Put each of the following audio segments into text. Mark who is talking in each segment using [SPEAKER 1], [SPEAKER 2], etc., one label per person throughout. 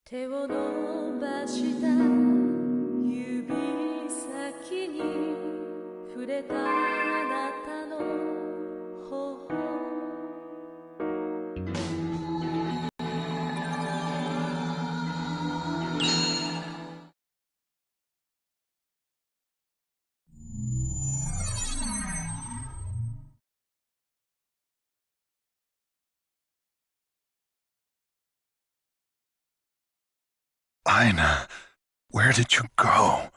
[SPEAKER 1] 手を伸ばした指先に触れたあなたの頬
[SPEAKER 2] Ina, where did you go?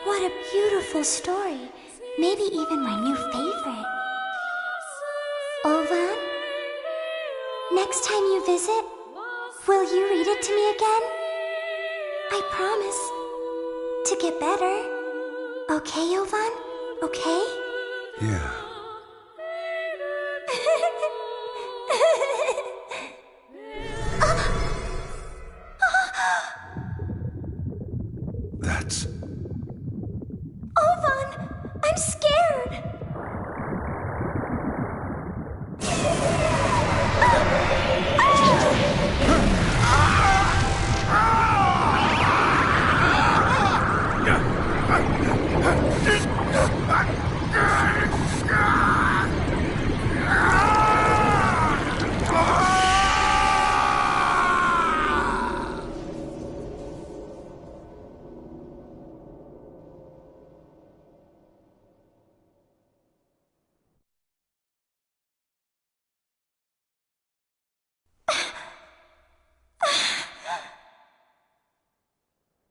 [SPEAKER 3] What a beautiful story. Maybe even my new favorite. Ovan? Next time you visit, will you read it to me again? I promise to get better. Okay, Ovan? Okay?
[SPEAKER 2] Yeah. That's...
[SPEAKER 3] Ovan! I'm scared!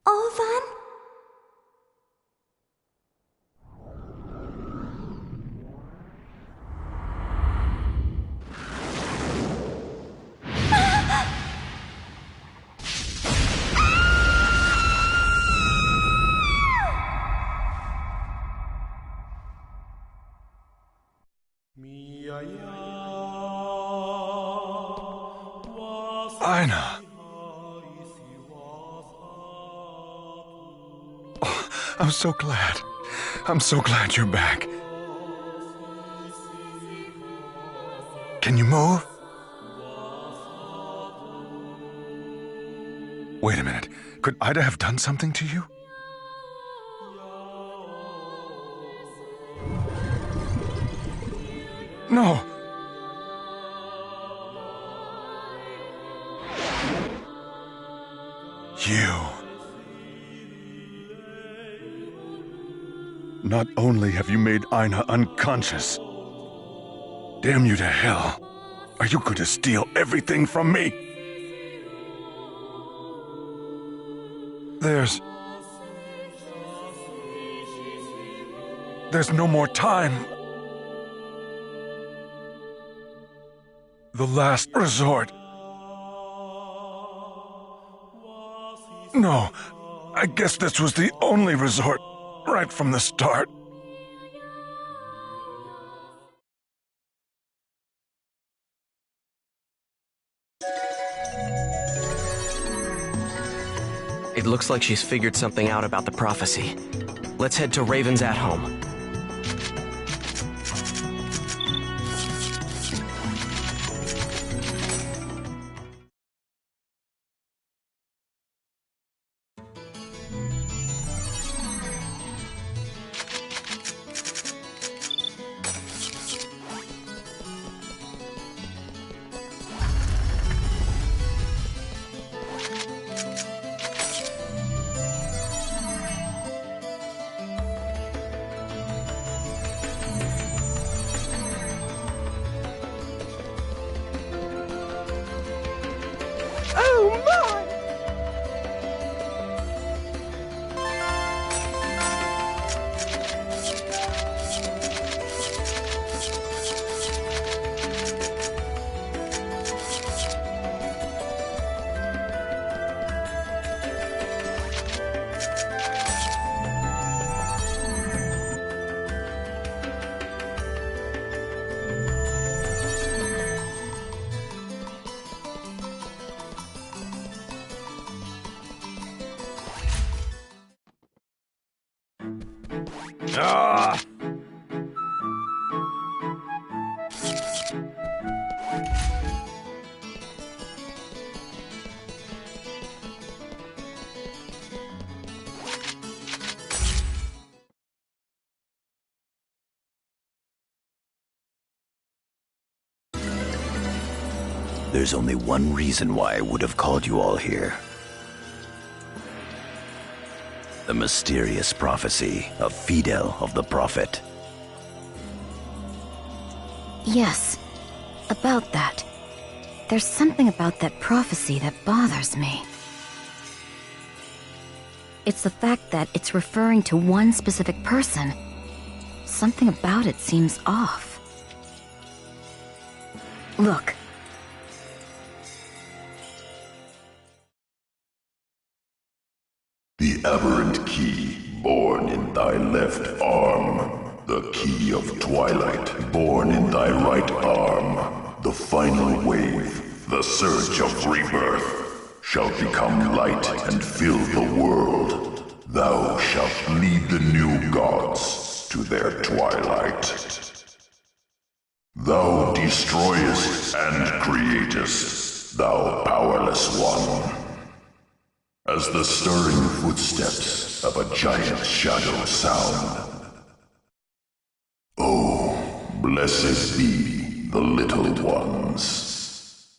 [SPEAKER 3] Ovan?
[SPEAKER 2] Ina! Oh, I'm so glad. I'm so glad you're back. Can you move? Wait a minute. Could Ida have done something to you? No! You. Not only have you made Ina unconscious, damn you to hell, are you going to steal everything from me? There's no more time. The last resort. No, I guess this was the only resort, right from the start.
[SPEAKER 4] It looks like she's figured something out about the prophecy. Let's head to Raven's at home.
[SPEAKER 2] Ah!
[SPEAKER 5] There's only one reason why I would have called you all here. The mysterious prophecy of Fidel of the Prophet.
[SPEAKER 6] Yes, about that. There's something about that prophecy that bothers me. It's the fact that it's referring to one specific person. Something about it seems off. Look.
[SPEAKER 7] The aberrant key, born in thy left arm. The key of twilight, born in thy right arm. The final wave, the surge of rebirth, shall become light and fill the world. Thou shalt lead the new gods to their twilight. Thou destroyest and createst, thou powerless one. As the stirring footsteps of a giant shadow sound. Oh, blessed be the little ones.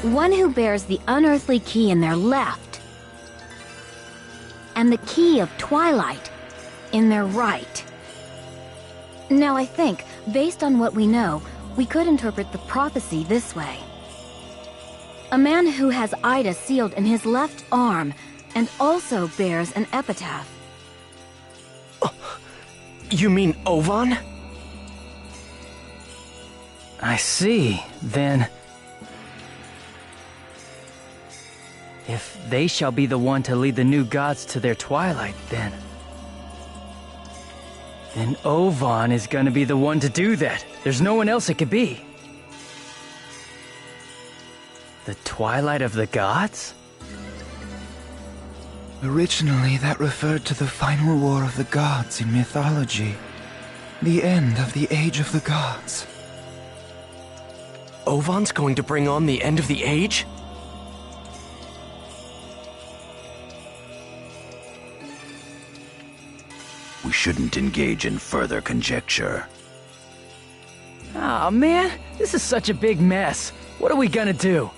[SPEAKER 6] One who bears the unearthly key in their left, and the key of twilight in their right. Now I think, based on what we know, we could interpret the prophecy this way. A man who has Ida sealed in his left arm and also bears an epitaph.
[SPEAKER 4] You mean Ovan?
[SPEAKER 8] I see. Then... if they shall be the one to lead the new gods to their twilight, then Ovan is gonna be the one to do that. There's no one else it could be. The twilight of the gods?
[SPEAKER 9] Originally, that referred to the final war of the gods in mythology. The end of the Age of the Gods.
[SPEAKER 4] Ovan's going to bring on the end of the age?
[SPEAKER 5] We shouldn't engage in further conjecture.
[SPEAKER 8] Aw, man, this is such a big mess. What are we gonna do?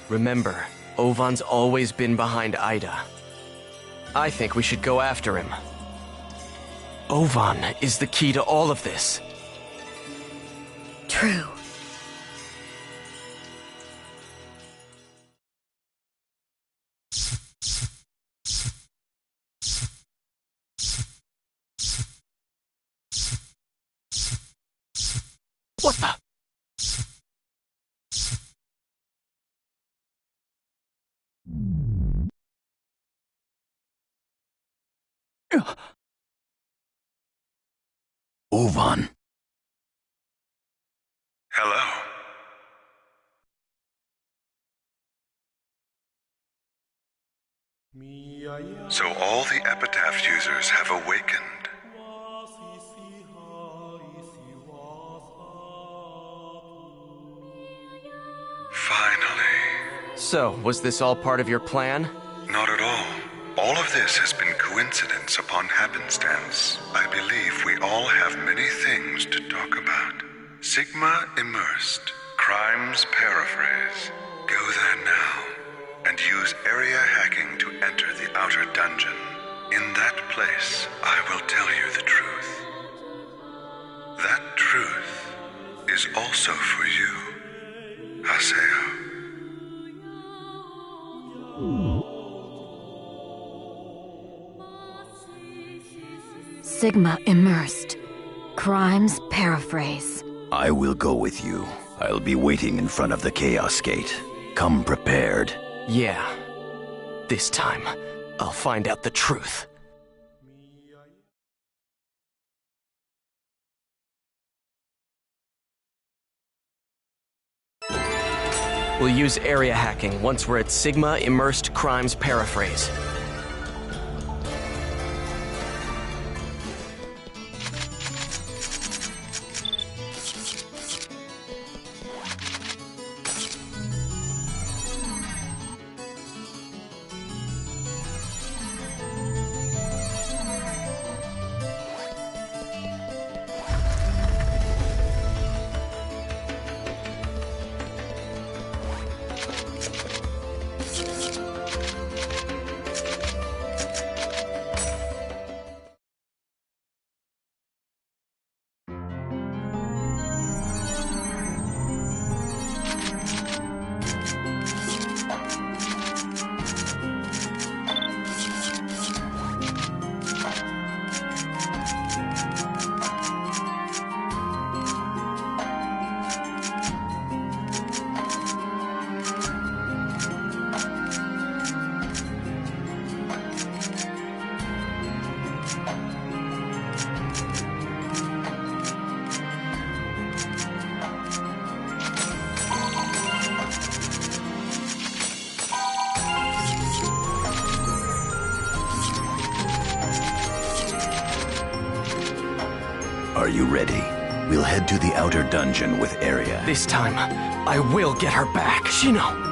[SPEAKER 4] Remember, Ovan's always been behind Ida. I think we should go after him. Ovan is the key to all of this.
[SPEAKER 6] True.
[SPEAKER 4] What the?
[SPEAKER 5] Ovan.
[SPEAKER 2] Hello. So all the epitaph users have awakened. Finally.
[SPEAKER 4] So, was this all part of your plan?
[SPEAKER 2] Not at all. All of this has been coincidence upon happenstance. I believe we all have many things to talk about. Sigma immersed. Crimes paraphrase. Go there now, and use area hacking to enter the outer dungeon. In that place, I will tell you the truth. That truth is also for you, Haseo.
[SPEAKER 6] Sigma immersed. Crimes paraphrase.
[SPEAKER 5] I will go with you. I'll be waiting in front of the Chaos Gate. Come prepared.
[SPEAKER 4] Yeah. This time, I'll find out the truth. We'll use area hacking once we're at Sigma Immersed Crimes Paraphrase.
[SPEAKER 5] Are you ready? We'll head to the outer dungeon with Area.
[SPEAKER 4] This time, I will get her back. Shino!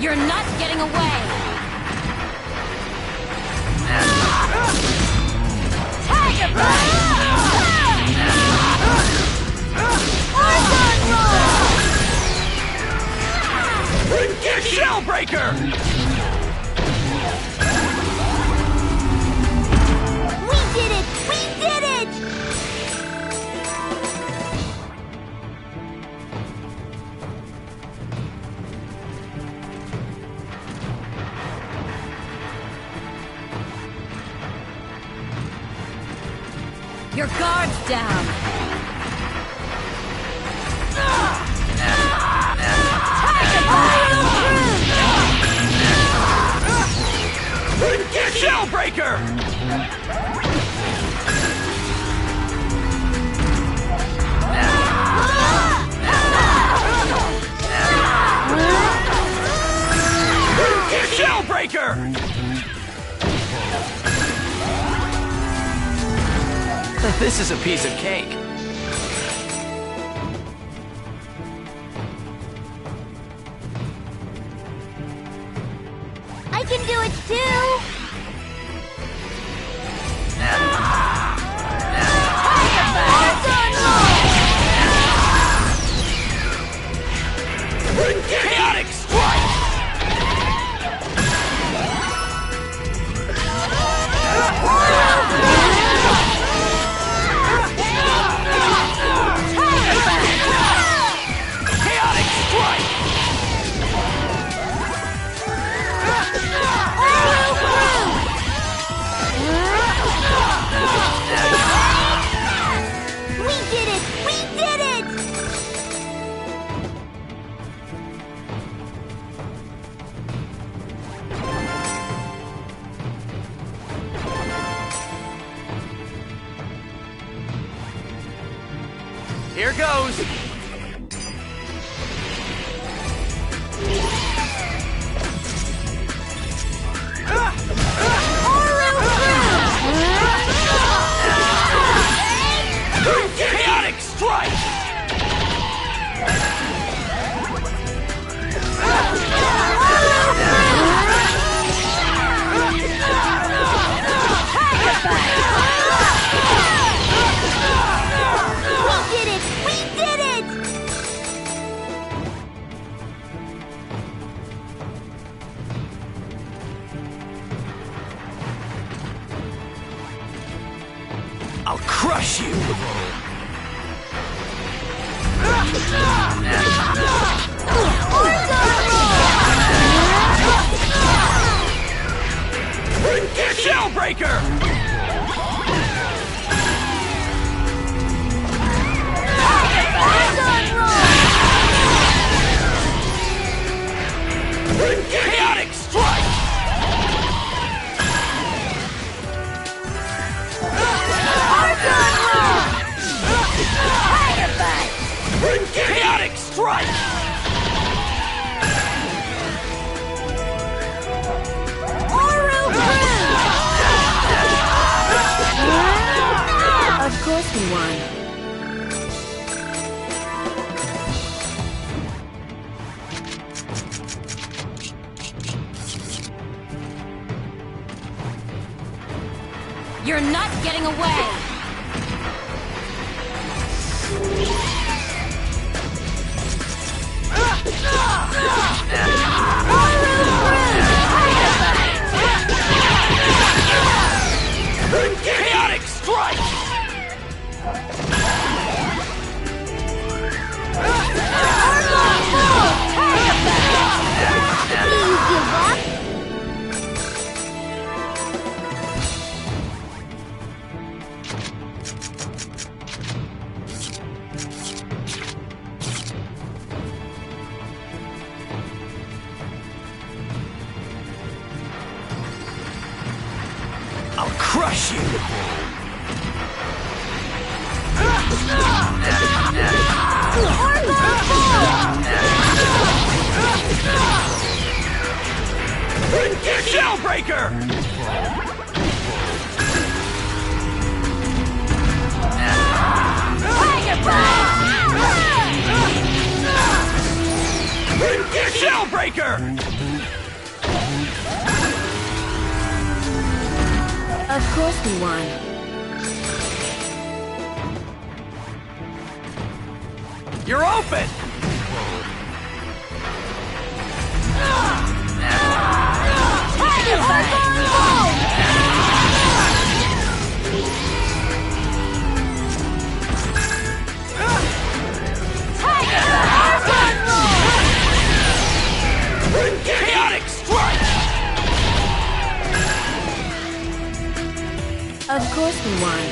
[SPEAKER 6] You're not getting away! Tiger
[SPEAKER 4] Shellbreaker!
[SPEAKER 3] We did it! We did it!
[SPEAKER 6] Your guard's down!
[SPEAKER 4] Shellbreaker! Shellbreaker! This is a piece of cake.
[SPEAKER 3] I can do it too!
[SPEAKER 4] Chaotic strike! Chaotic strike!
[SPEAKER 3] We did it! We did it!
[SPEAKER 4] Here goes! Chaotic strike!
[SPEAKER 10] Shellbreaker! Chaotic Strike! Chaotic Strike!
[SPEAKER 6] Of course we won. You're not getting away!
[SPEAKER 10] Chaotic Strike! I'll crush you! Shellbreaker! Shellbreaker!
[SPEAKER 6] Of course we won.
[SPEAKER 10] You're open! Chaotic Strike!
[SPEAKER 6] Of course we won.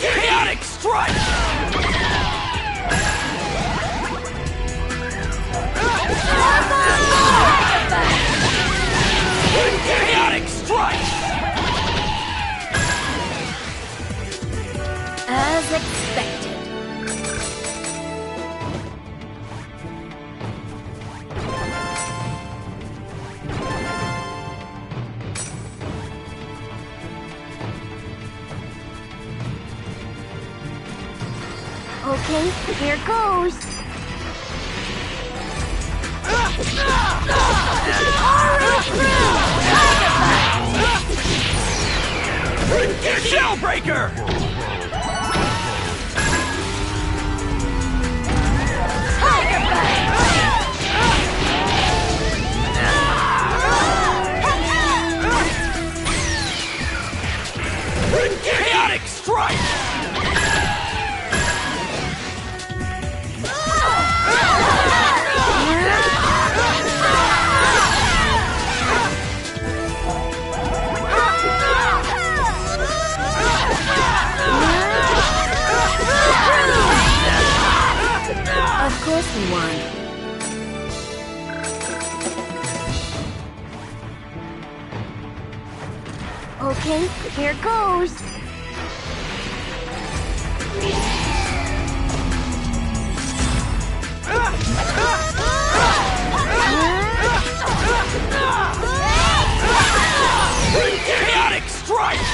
[SPEAKER 10] Chaotic strike! Chaotic strike!
[SPEAKER 6] As expected. Okay, here goes.
[SPEAKER 10] Shellbreaker! Chaotic strike!
[SPEAKER 6] Of course we won. Okay, here goes.
[SPEAKER 10] Chaotic strike!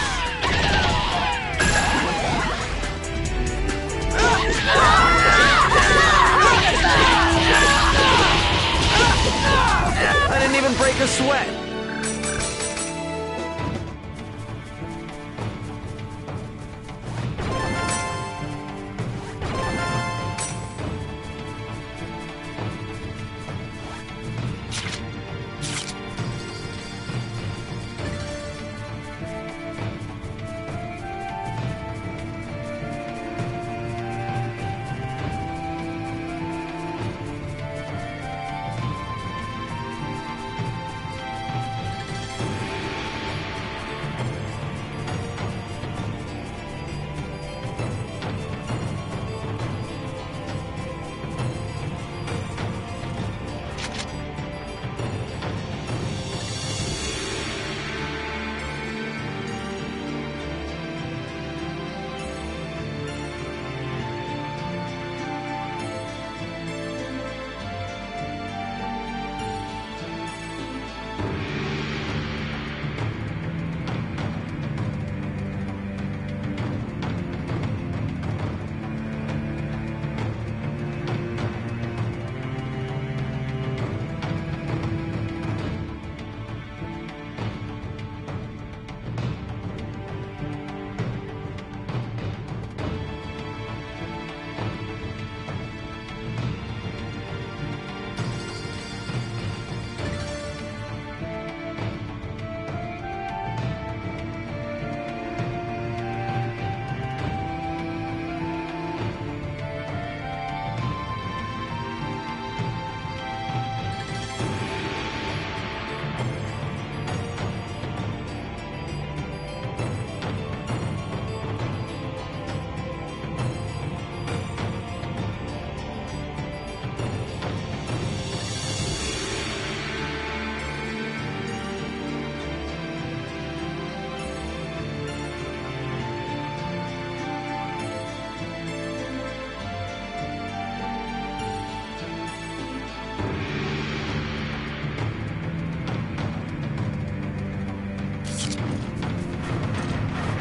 [SPEAKER 4] I didn't even break a sweat.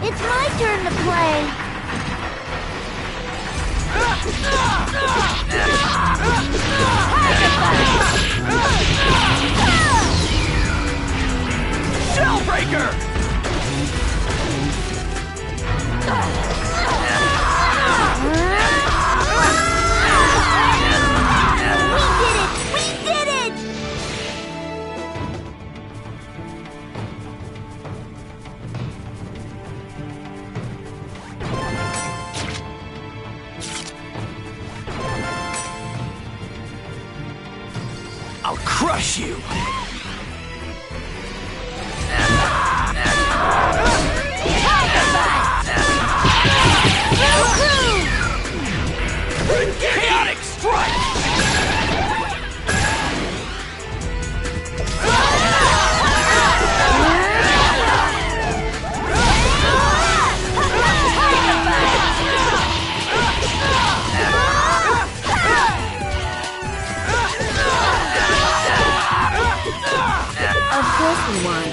[SPEAKER 3] It's my turn to play.
[SPEAKER 10] Shellbreaker!
[SPEAKER 3] We did it!
[SPEAKER 10] crush you! Chaotic strike!
[SPEAKER 6] Of course we won.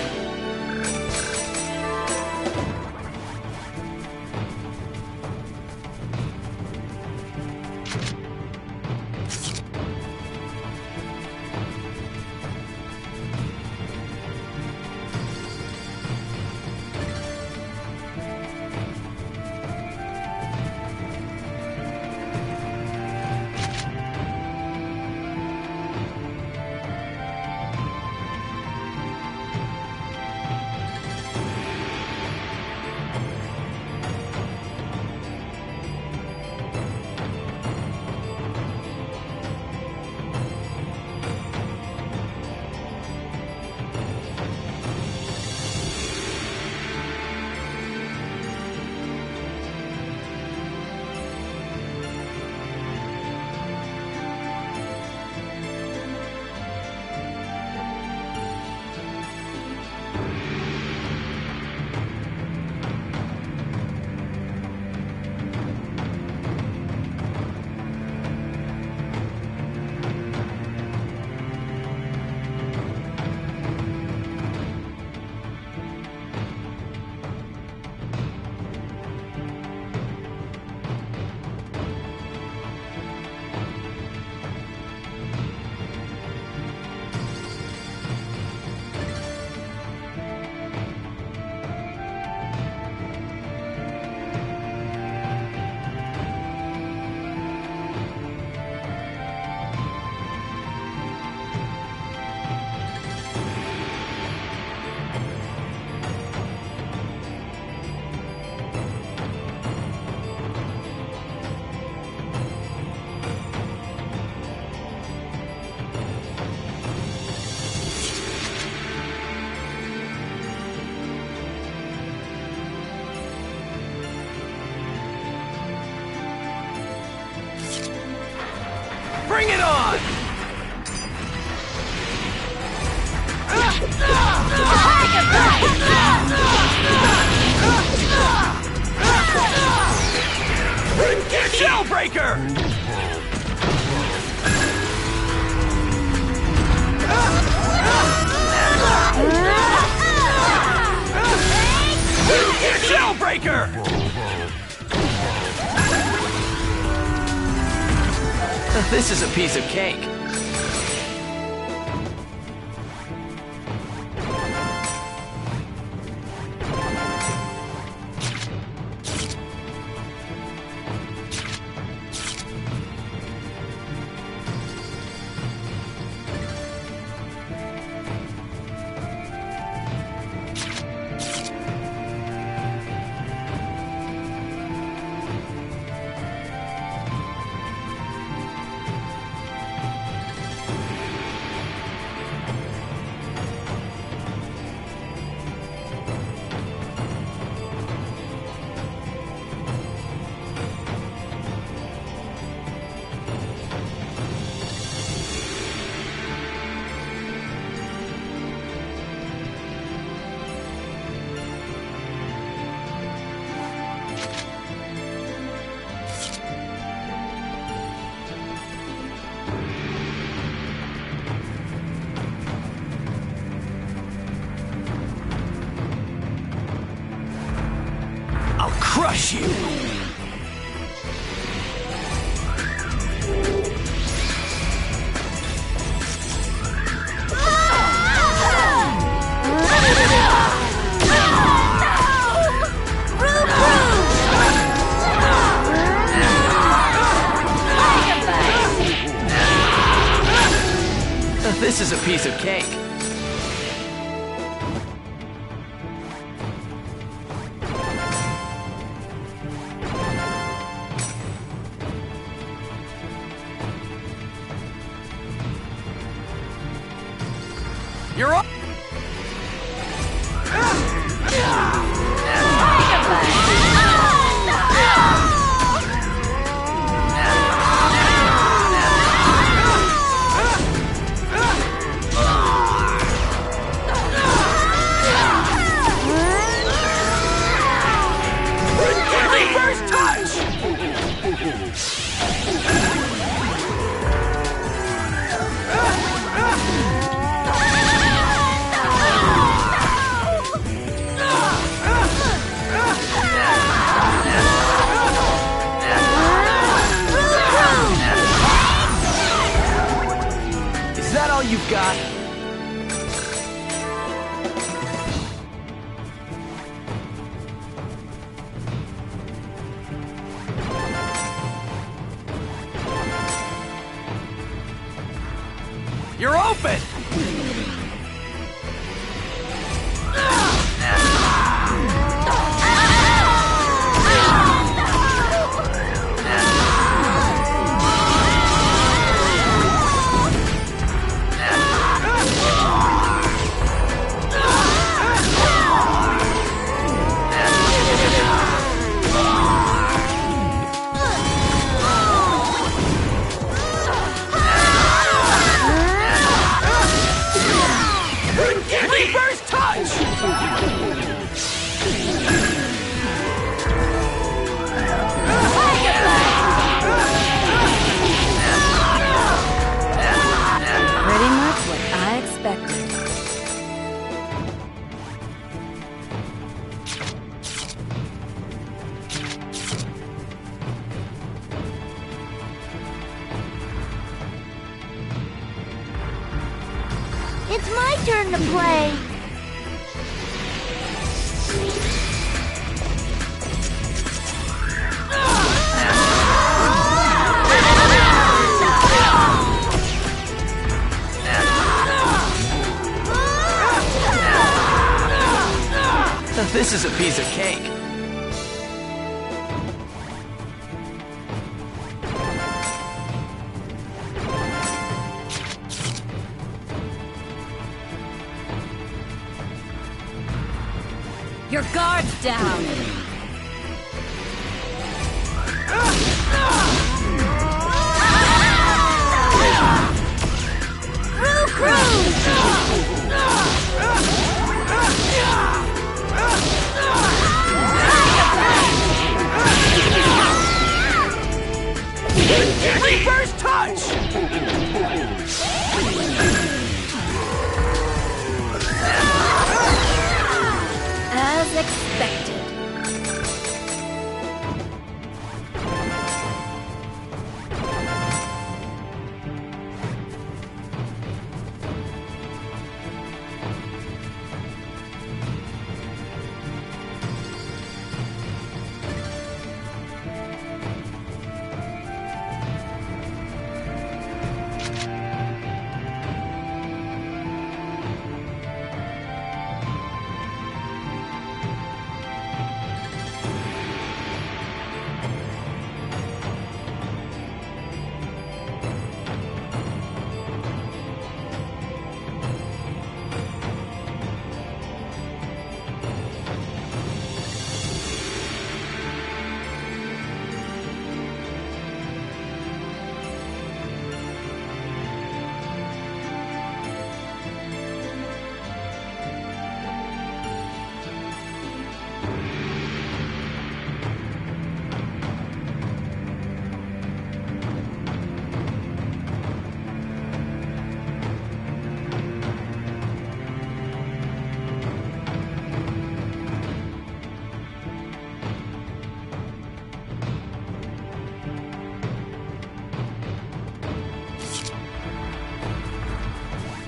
[SPEAKER 10] Bring it on! Shellbreaker! Shellbreaker!
[SPEAKER 4] This is a piece of cake.
[SPEAKER 10] Crush you!
[SPEAKER 4] This is a piece of cake.
[SPEAKER 10] You're up!
[SPEAKER 1] Reverse touch!
[SPEAKER 10] Is that all you've got? You're open!
[SPEAKER 1] Reverse touch!
[SPEAKER 6] Pretty much what I expected.
[SPEAKER 3] It's my turn to play.
[SPEAKER 4] This is a piece of cake.
[SPEAKER 6] Your guard's down!
[SPEAKER 1] Reverse touch!
[SPEAKER 6] As expected.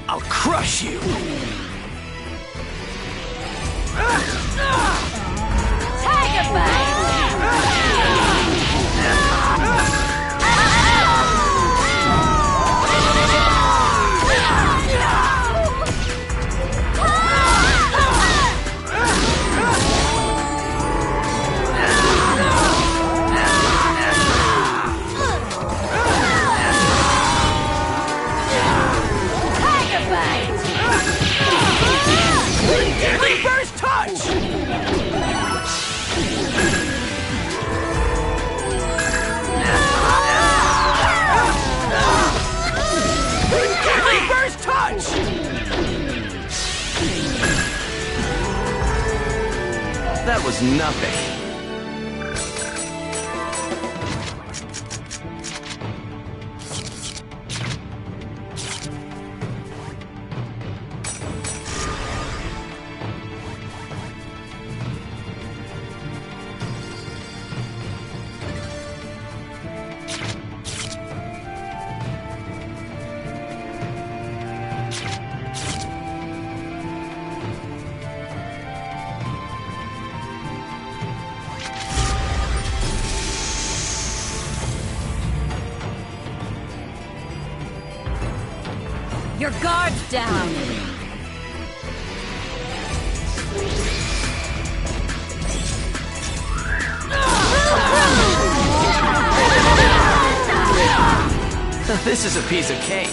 [SPEAKER 10] I'll crush you!
[SPEAKER 1] Tiger Bite! Tiger Bite!
[SPEAKER 4] is nothing.
[SPEAKER 6] Your guard's down!
[SPEAKER 4] This is a piece of cake.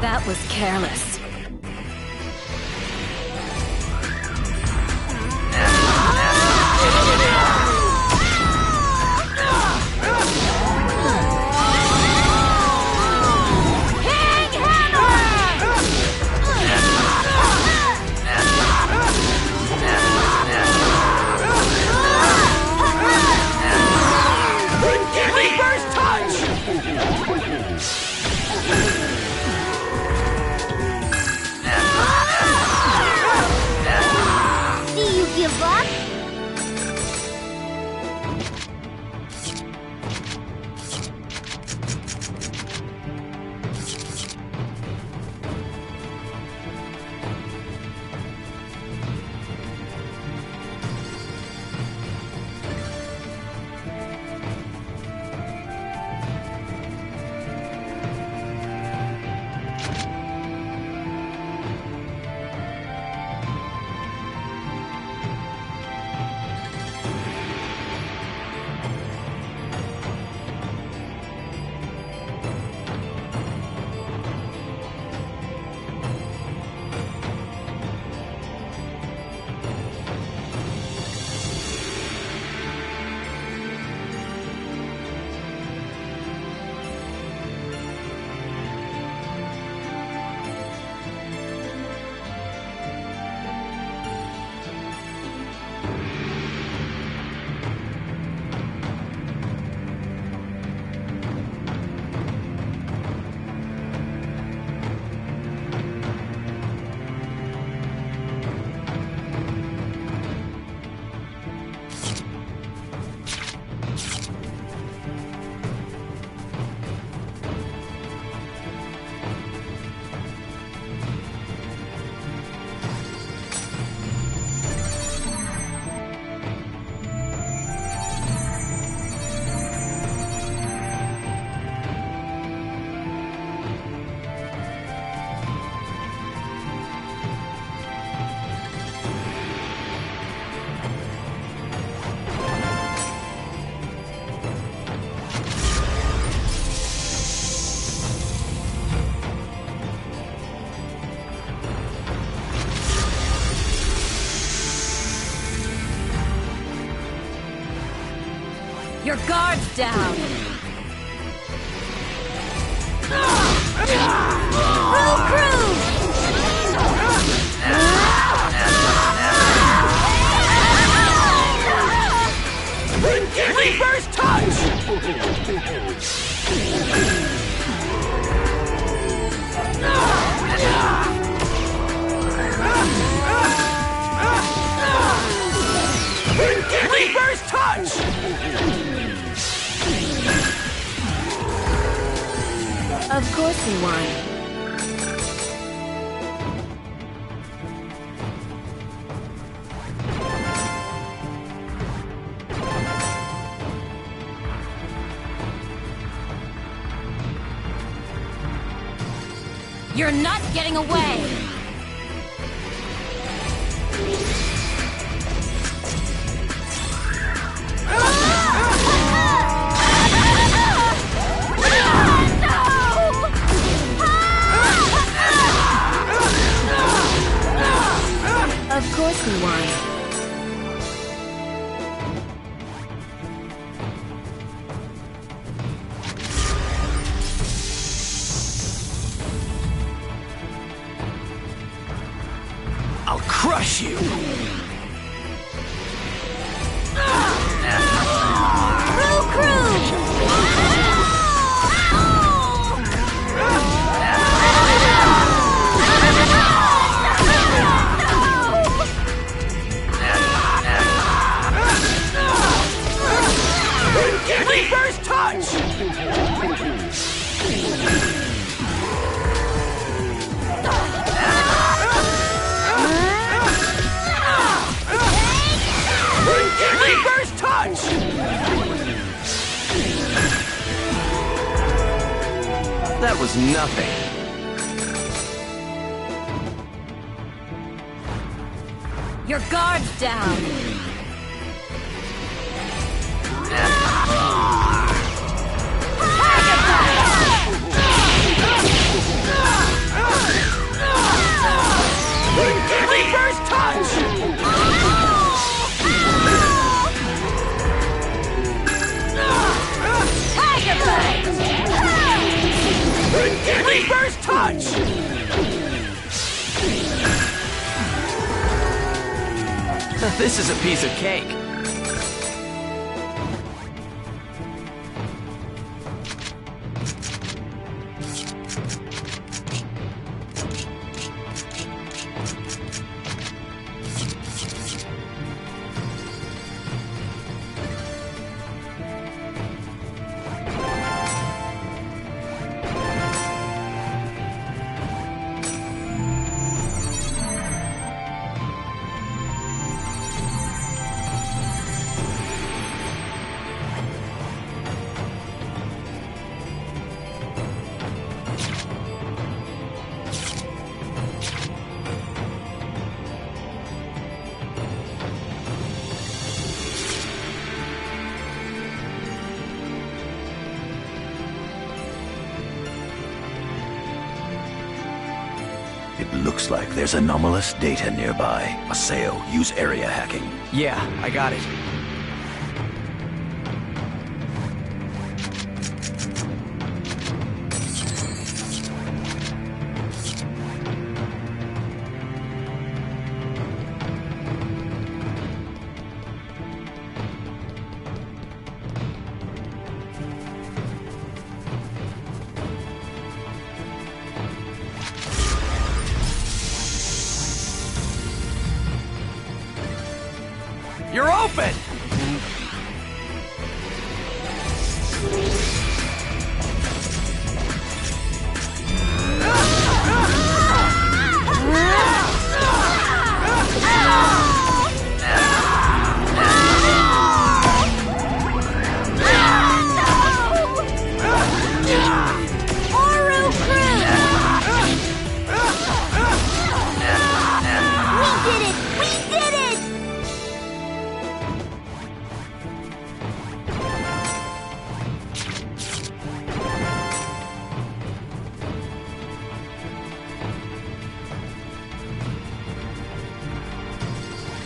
[SPEAKER 6] That was careless.
[SPEAKER 3] See you give up?
[SPEAKER 6] Your guard's down!
[SPEAKER 10] Reverse touch! Reverse touch!
[SPEAKER 6] Of course we won. You're not getting away! Of course we won.
[SPEAKER 4] crush you!
[SPEAKER 10] Reverse touch! Reverse touch!
[SPEAKER 4] That was nothing.
[SPEAKER 6] Your guard's down.
[SPEAKER 10] Reverse touch! Reverse touch!
[SPEAKER 4] This is a piece of cake.
[SPEAKER 5] It looks like there's anomalous data nearby. Maseo, use area hacking.
[SPEAKER 4] Yeah, I got it.
[SPEAKER 10] You're open!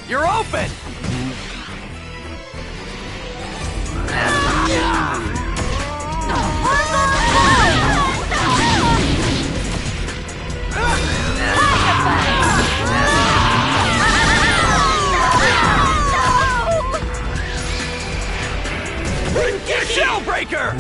[SPEAKER 10] You're open! Shellbreaker!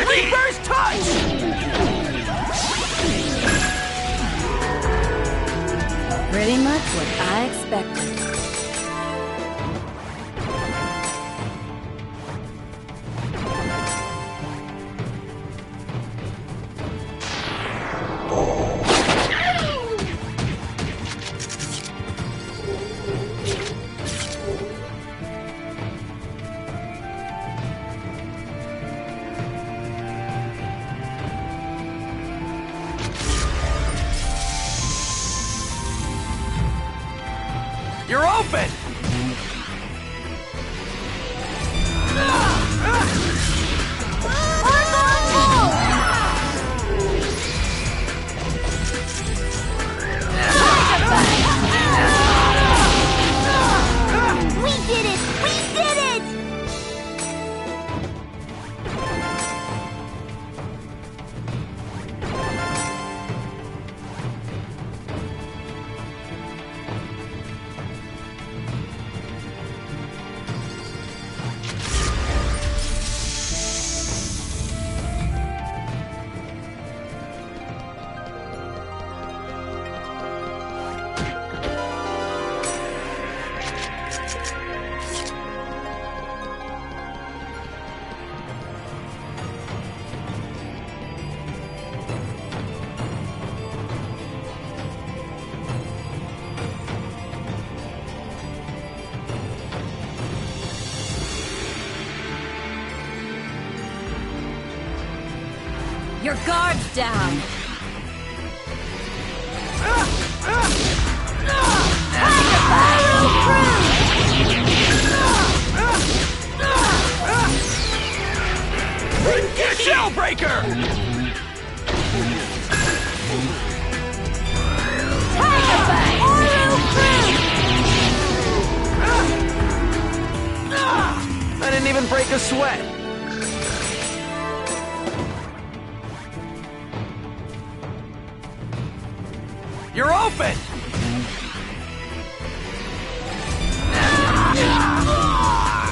[SPEAKER 10] Reverse touch!
[SPEAKER 6] Pretty much what I expected. Your guard's down!
[SPEAKER 10] Shellbreaker!
[SPEAKER 4] I didn't even break a sweat.
[SPEAKER 10] You're open!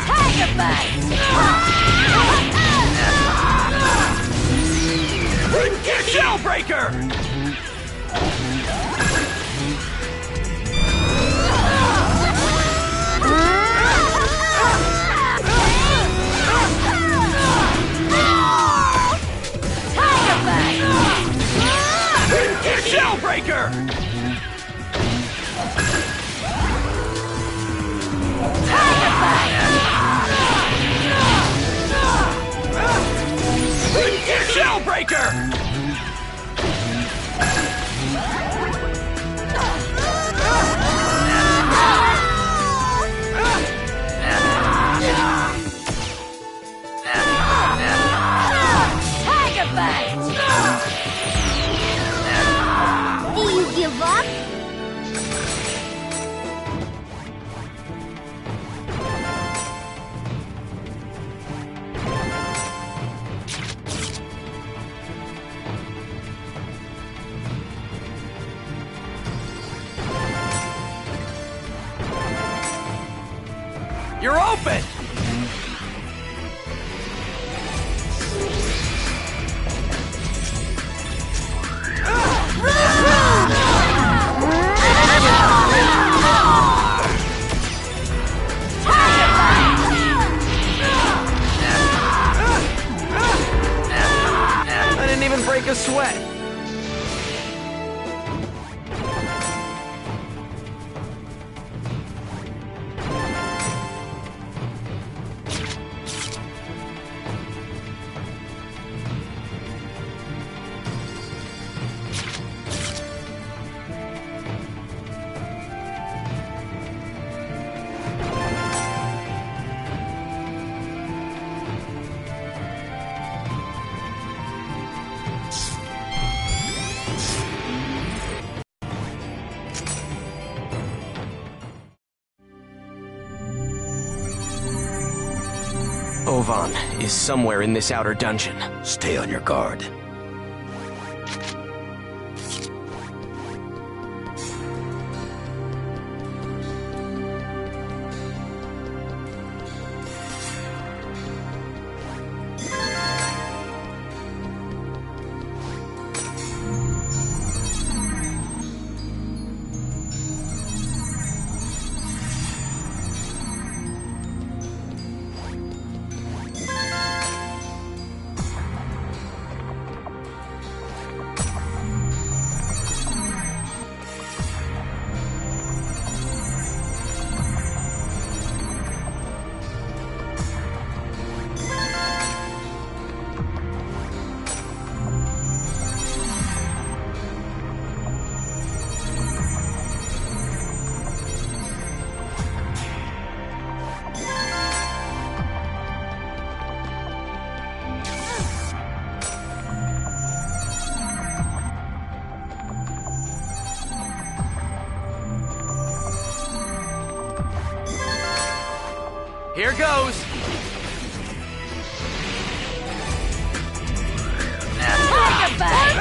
[SPEAKER 6] Tiger Bite!
[SPEAKER 10] Shellbreaker! Shellbreaker! Shellbreaker!
[SPEAKER 6] Tiger Bite! Do you give up?
[SPEAKER 10] You're open!
[SPEAKER 4] I didn't even break a sweat. Ovan is somewhere in this outer dungeon.
[SPEAKER 5] Stay on your guard.
[SPEAKER 10] Here goes!
[SPEAKER 6] Tiger Bite!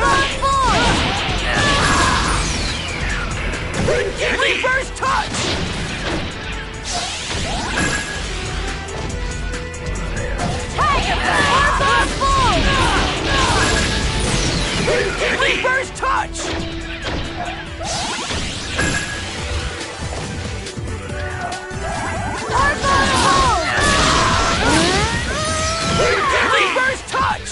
[SPEAKER 10] Reverse touch!
[SPEAKER 6] Tiger Bite!
[SPEAKER 10] Reverse touch! Reverse touch!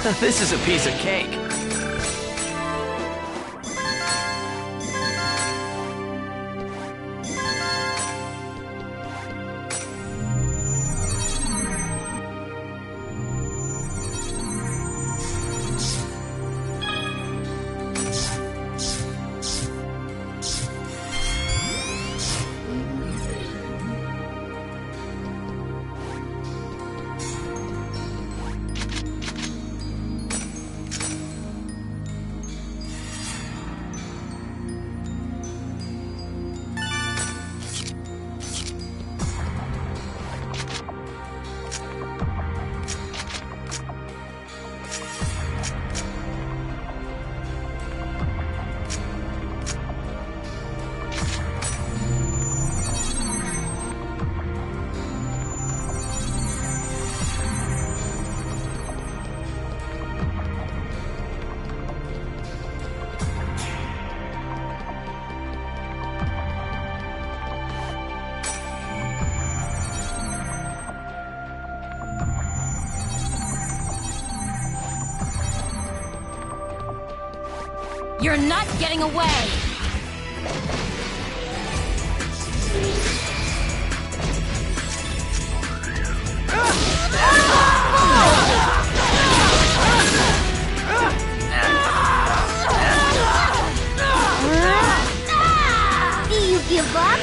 [SPEAKER 4] This is a piece of cake.
[SPEAKER 6] You're not getting away!
[SPEAKER 3] Do you give up?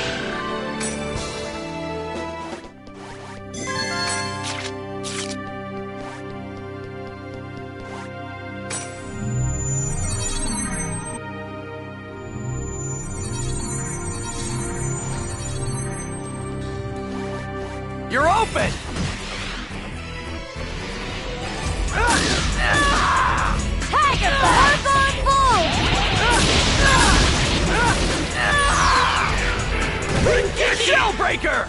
[SPEAKER 10] You're open!
[SPEAKER 3] Tiger Buzz on board!
[SPEAKER 10] Shellbreaker!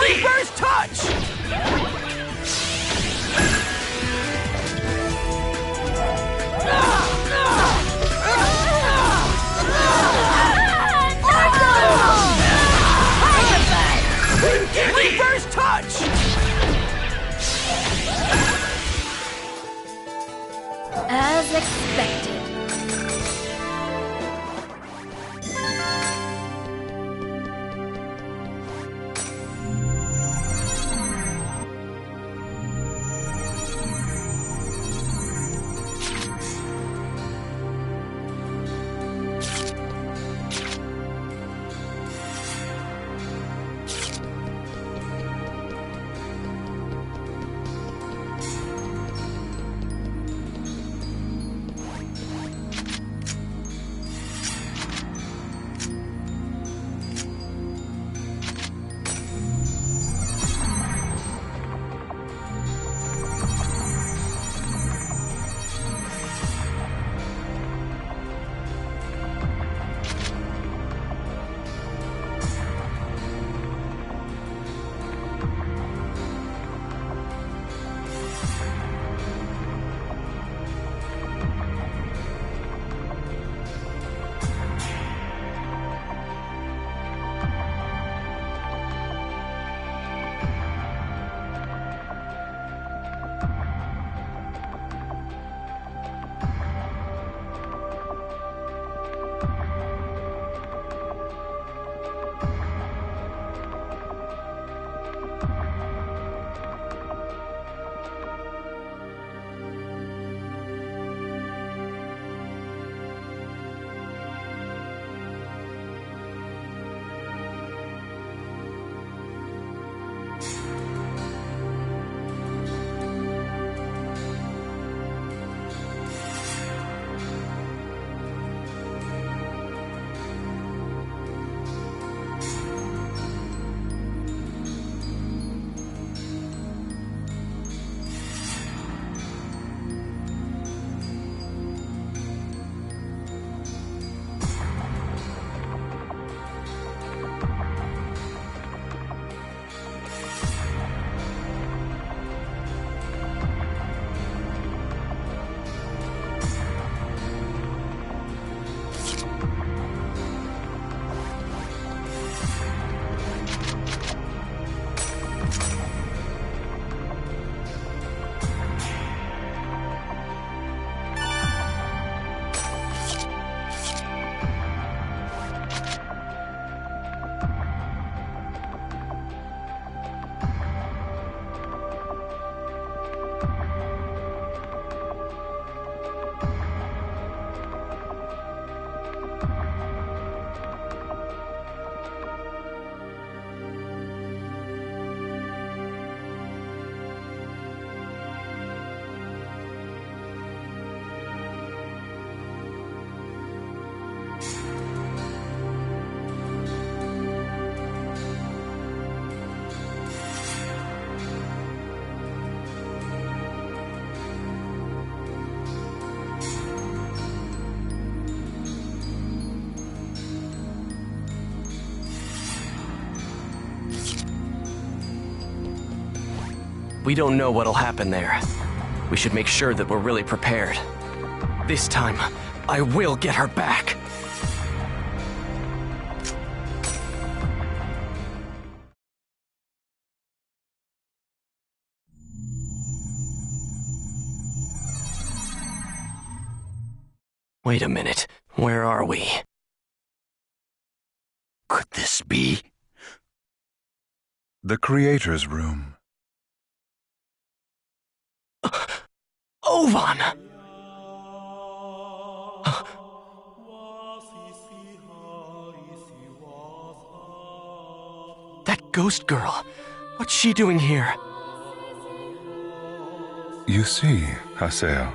[SPEAKER 10] Reverse touch!
[SPEAKER 4] We don't know what'll happen there. We should make sure that we're really prepared. This time, I will get her back! Wait a minute. Where are we?
[SPEAKER 5] Could this be?
[SPEAKER 2] The Creator's Room.
[SPEAKER 4] Ovan! That ghost girl. What's she doing here?
[SPEAKER 2] You see, Haseo.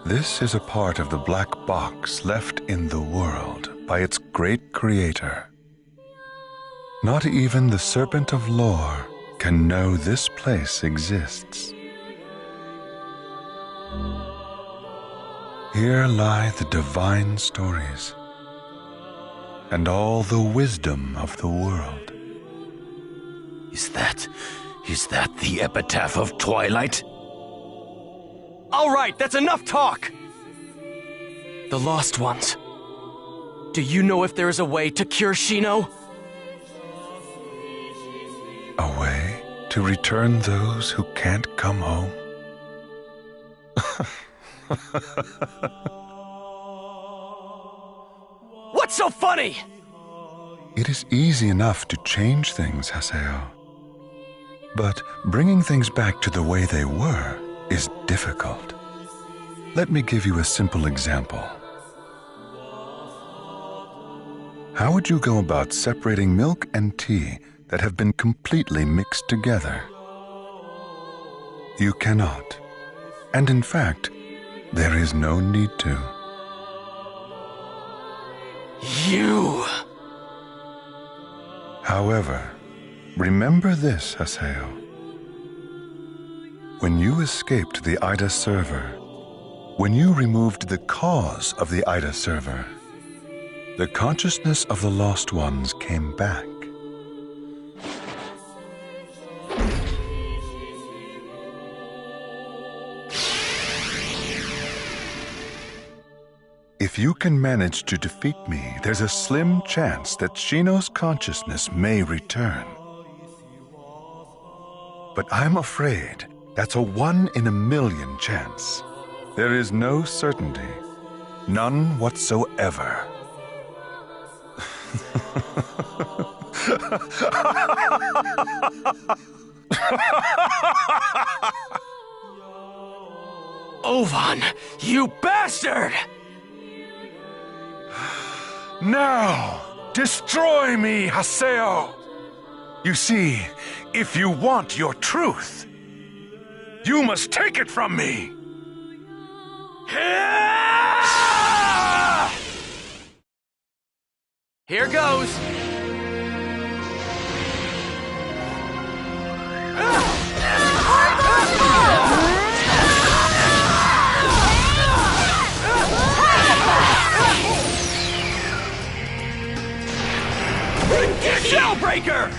[SPEAKER 2] This is a part of the black box left in the world by its great creator. Not even the Serpent of Lore can know this place exists. Here lie the divine stories and all the wisdom of the world.
[SPEAKER 5] Is that the epitaph of Twilight?
[SPEAKER 4] All right, that's enough talk! The Lost Ones. Do you know if there is a way to cure Shino?
[SPEAKER 2] A way to return those who can't come home?
[SPEAKER 4] What's so funny?
[SPEAKER 2] It is easy enough to change things, Haseo. But bringing things back to the way they were is difficult. Let me give you a simple example. How would you go about separating milk and tea that have been completely mixed together? You cannot. And in fact, there is no need to.
[SPEAKER 4] You!
[SPEAKER 2] However, remember this, Haseo. When you escaped the Ida server, when you removed the cause of the Ida server, the consciousness of the Lost Ones came back. If you can manage to defeat me, there's a slim chance that Shino's consciousness may return. But I'm afraid that's a 1 in a million chance. There is no certainty, none whatsoever.
[SPEAKER 4] Ovan, you bastard!
[SPEAKER 2] Now, destroy me, Haseo! You see, if you want your truth, you must take it from me!
[SPEAKER 4] Here goes!
[SPEAKER 10] Shellbreaker!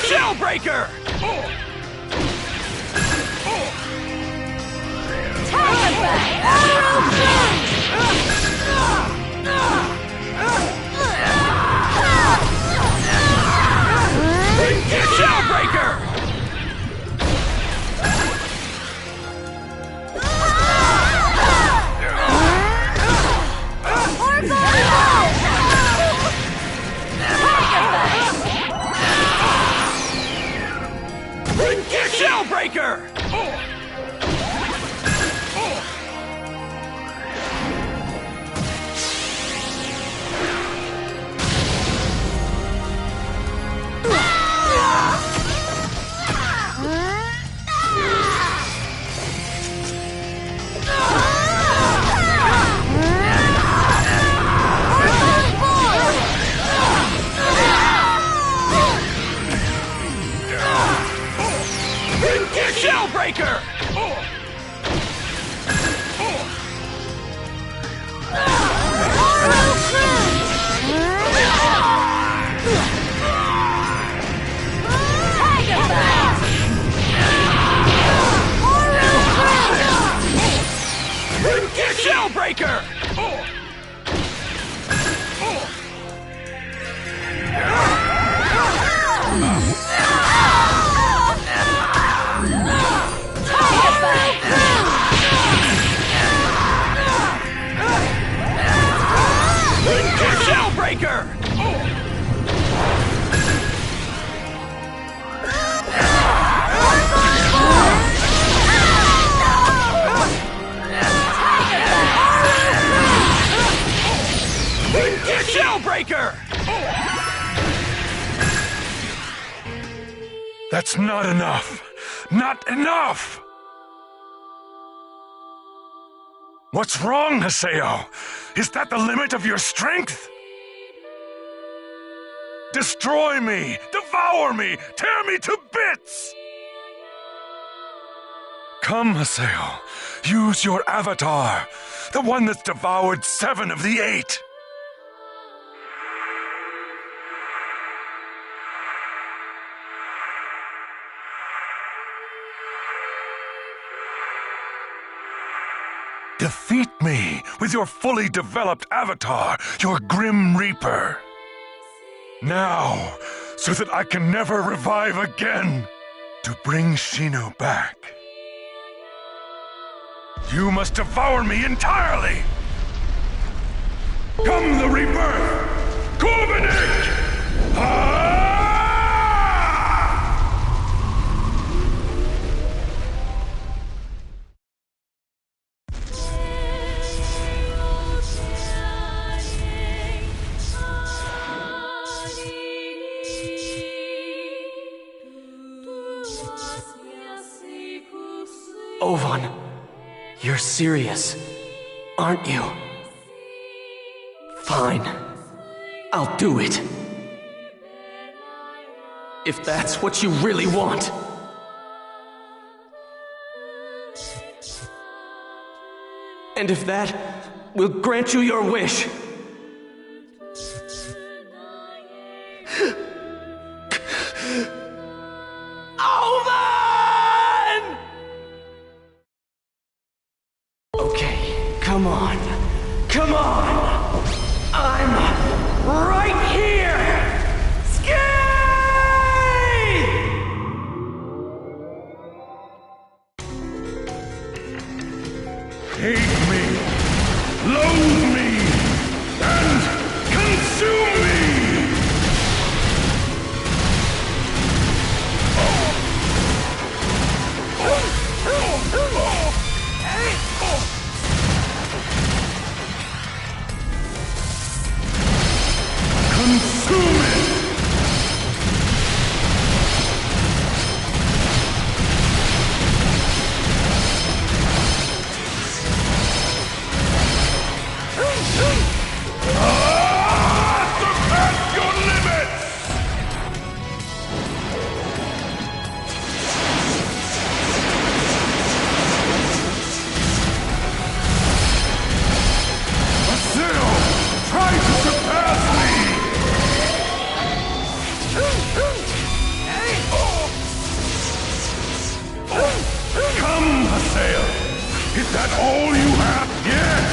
[SPEAKER 10] Shellbreaker! Shellbreaker! Shellbreaker! Shellbreaker! Breaker! Shellbreaker! Shellbreaker! Shellbreaker!
[SPEAKER 7] That's not enough! Not enough! What's wrong, Haseo? Is that the limit of your strength? Destroy me! Devour me! Tear me to bits! Come, Haseo. Use your avatar. The one that's devoured 7 of the 8. Defeat me with your fully developed avatar, your Grim Reaper. Now, so that I can never revive again. To bring Shino back, you must devour me entirely! Come the rebirth! Covenant!
[SPEAKER 4] Ovan, you're serious, aren't you? Fine, I'll do it. If that's what you really want. And if that will grant you your wish. Ovan! Okay, come on. Come on! I'm right here! Skate!
[SPEAKER 7] Hate me, loathe me, and consume me! Consume it! Surpass your limits! Aseo! Try to surpass me! Come, Haseo! Is that all you have? Yes!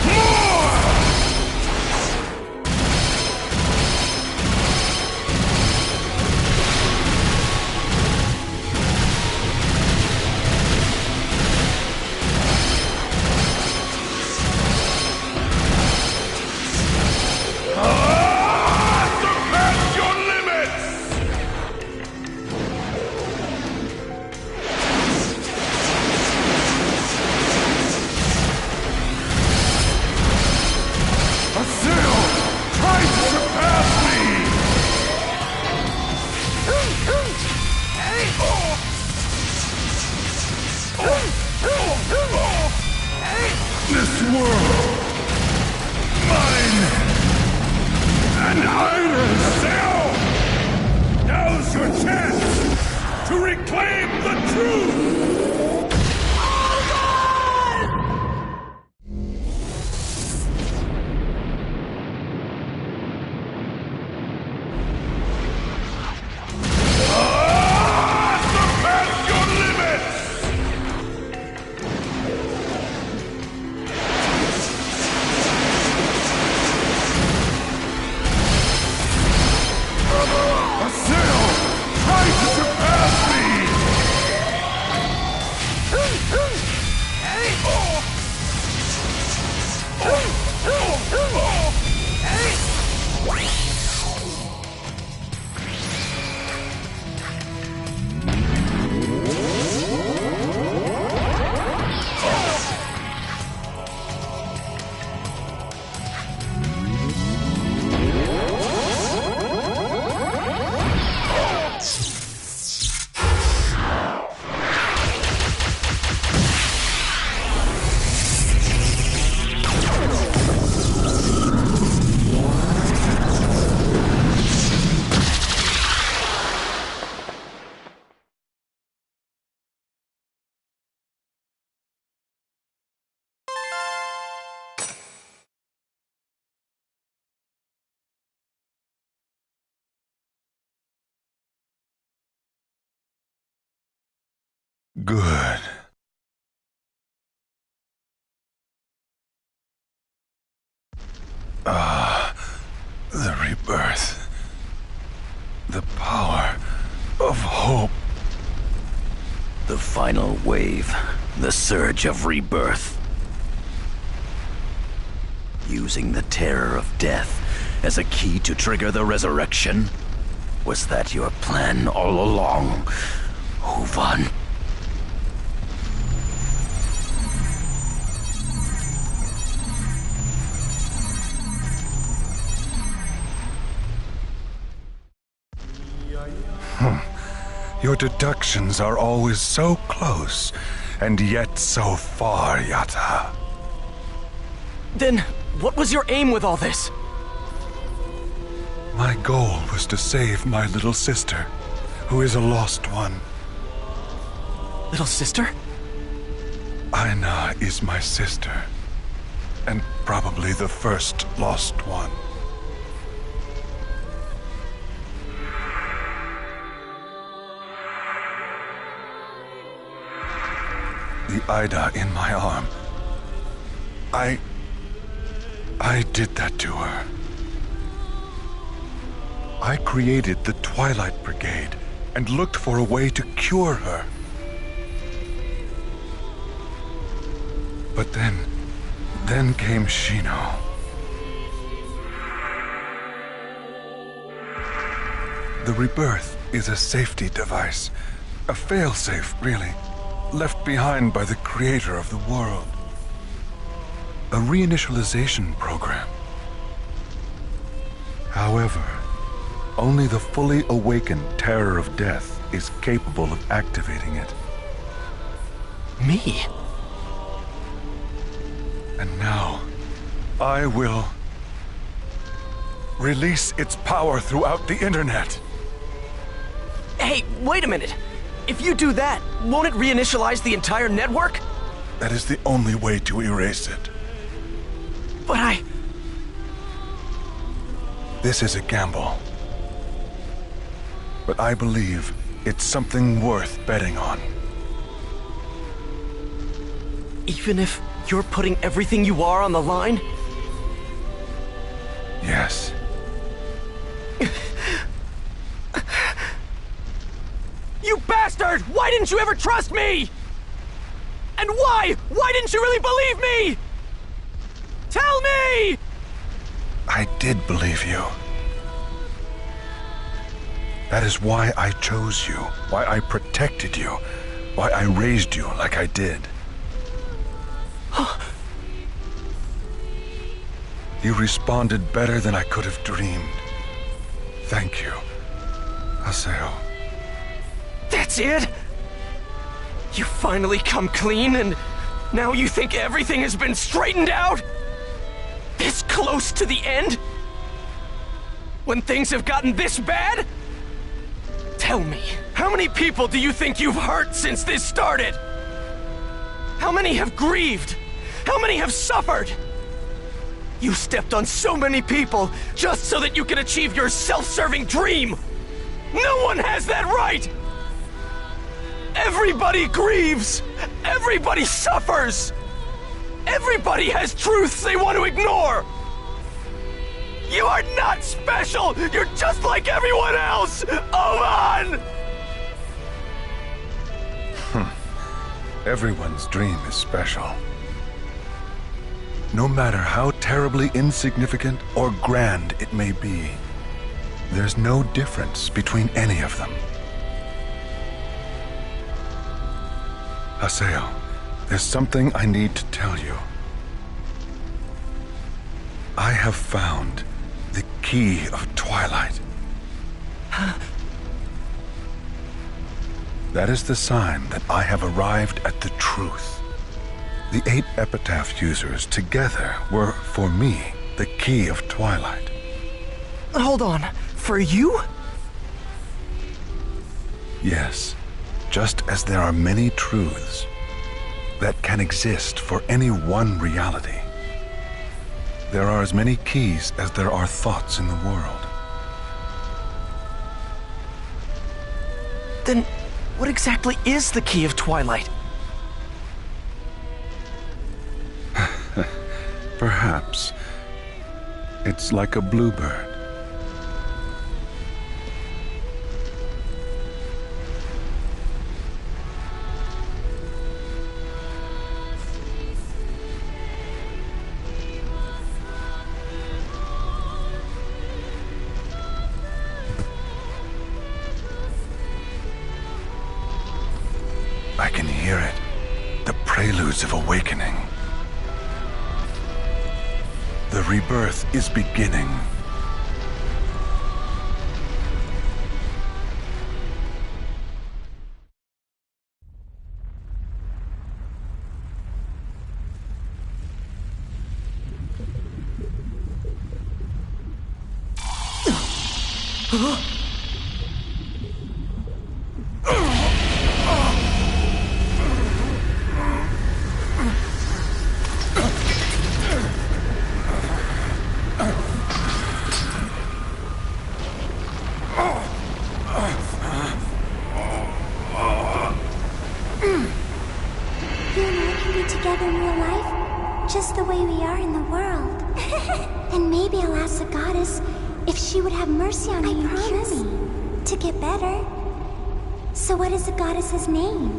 [SPEAKER 7] More! Surpass your limits! Aseo! Try to surpass me! This world, mine, and I'm Aseo! Now's your chance to reclaim the truth!
[SPEAKER 2] Good. The rebirth. The power of hope.
[SPEAKER 5] The final wave. The surge of rebirth. Using the terror of death as a key to trigger the resurrection? Was that your plan all along, Ovan?
[SPEAKER 2] Your deductions are always so close, and yet so far, Yatta.
[SPEAKER 4] Then, what was your aim with all this?
[SPEAKER 2] My goal was to save my little sister, who is a lost one.
[SPEAKER 4] Little sister?
[SPEAKER 2] Aina is my sister, and probably the first lost one. The Ida in my arm. I did that to her. I created the Twilight Brigade and looked for a way to cure her. But then came Shino. The rebirth is a safety device, a failsafe, really, left behind by the creator of the world. A reinitialization program. However, only the fully awakened terror of death is capable of activating it.
[SPEAKER 4] Me?
[SPEAKER 2] And now, I will release its power throughout the internet.
[SPEAKER 4] Hey, wait a minute. If you do that, won't it reinitialize the entire network?
[SPEAKER 2] That is the only way to erase it.
[SPEAKER 4] But
[SPEAKER 2] This is a gamble. But I believe it's something worth betting on.
[SPEAKER 4] Even if you're putting everything you are on the line?
[SPEAKER 2] Yes.
[SPEAKER 4] You bastard! Why didn't you ever trust me? And why? Why didn't you really believe me? Tell me!
[SPEAKER 2] I did believe you. That is why I chose you, why I protected you, why I raised you like I did. You responded better than I could have dreamed. Thank you, Haseo.
[SPEAKER 4] That's it? You finally come clean, and now you think everything has been straightened out? This close to the end? When things have gotten this bad? Tell me, how many people do you think you've hurt since this started? How many have grieved? How many have suffered? You stepped on so many people just so that you can achieve your self-serving dream! No one has that right! Everybody grieves! Everybody suffers! Everybody has truths they want to ignore! You are not special! You're just like everyone else! Ovan!
[SPEAKER 2] Everyone's dream is special. No matter how terribly insignificant or grand it may be, there's no difference between any of them. Haseo, there's something I need to tell you. I have found the key of Twilight. That is the sign that I have arrived at the truth. The 8 Epitaph users together were, for me, the key of Twilight.
[SPEAKER 4] Hold on. For you?
[SPEAKER 2] Yes, just as there are many truths that can exist for any one reality, there are as many keys as there are thoughts in the world.
[SPEAKER 4] Then What exactly is the Key of Twilight?
[SPEAKER 2] Perhaps. It's like a bluebird. I can hear it. The preludes of awakening. The rebirth is beginning.
[SPEAKER 3] Together in real life, just the way we are in the world. And maybe I'll ask the goddess if she would have mercy on me and cure me to get better. So what is the goddess's name?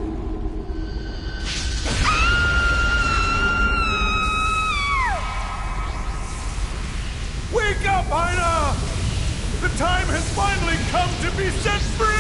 [SPEAKER 7] Wake up, Aina! The time has finally come to be set free!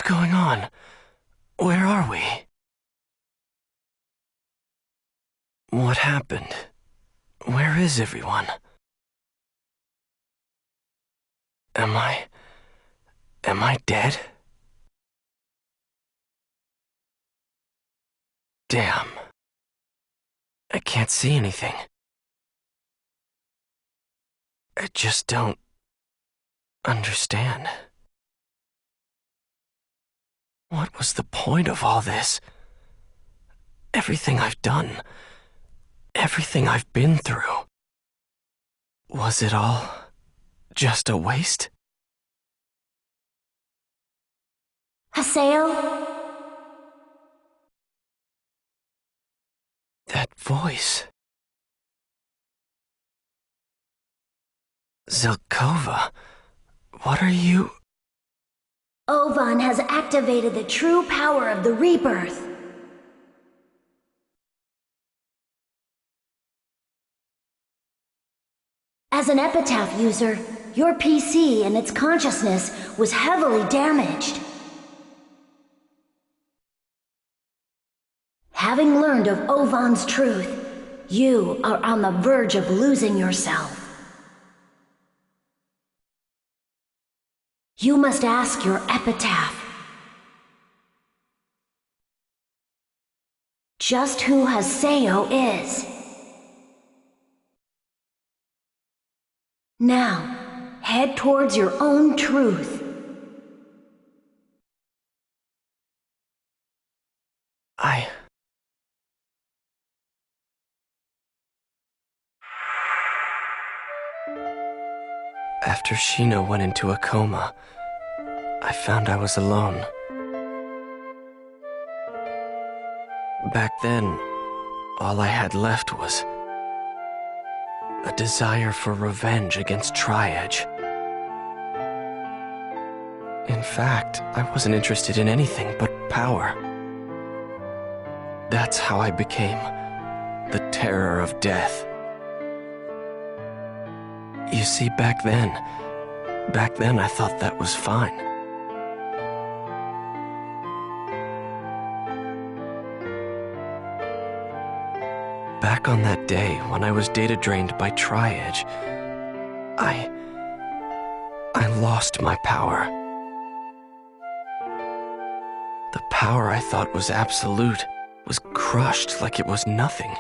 [SPEAKER 4] What's going on? Where are we? What happened? Where is everyone? Am I dead? Damn. I can't see anything. I just don't understand. What was the point of all this? Everything I've done, everything I've been through. Was it all just a waste?
[SPEAKER 3] Haseo?
[SPEAKER 4] That voice. Zelkova, what are you?
[SPEAKER 3] Ovan has activated the true power of the rebirth. As an epitaph user, your PC and its consciousness was heavily damaged. Having learned of Ovan's truth, you are on the verge of losing yourself. You must ask your epitaph. Just who Haseo is. Now, head towards your own truth.
[SPEAKER 4] After Shino went into a coma, I found I was alone. Back then, all I had left was a desire for revenge against Tri-Edge. In fact, I wasn't interested in anything but power. That's how I became the terror of death. You see, back then I thought that was fine. Back on that day when I was data drained by Tri-Edge, I lost my power. The power I thought was absolute was crushed like it was nothing.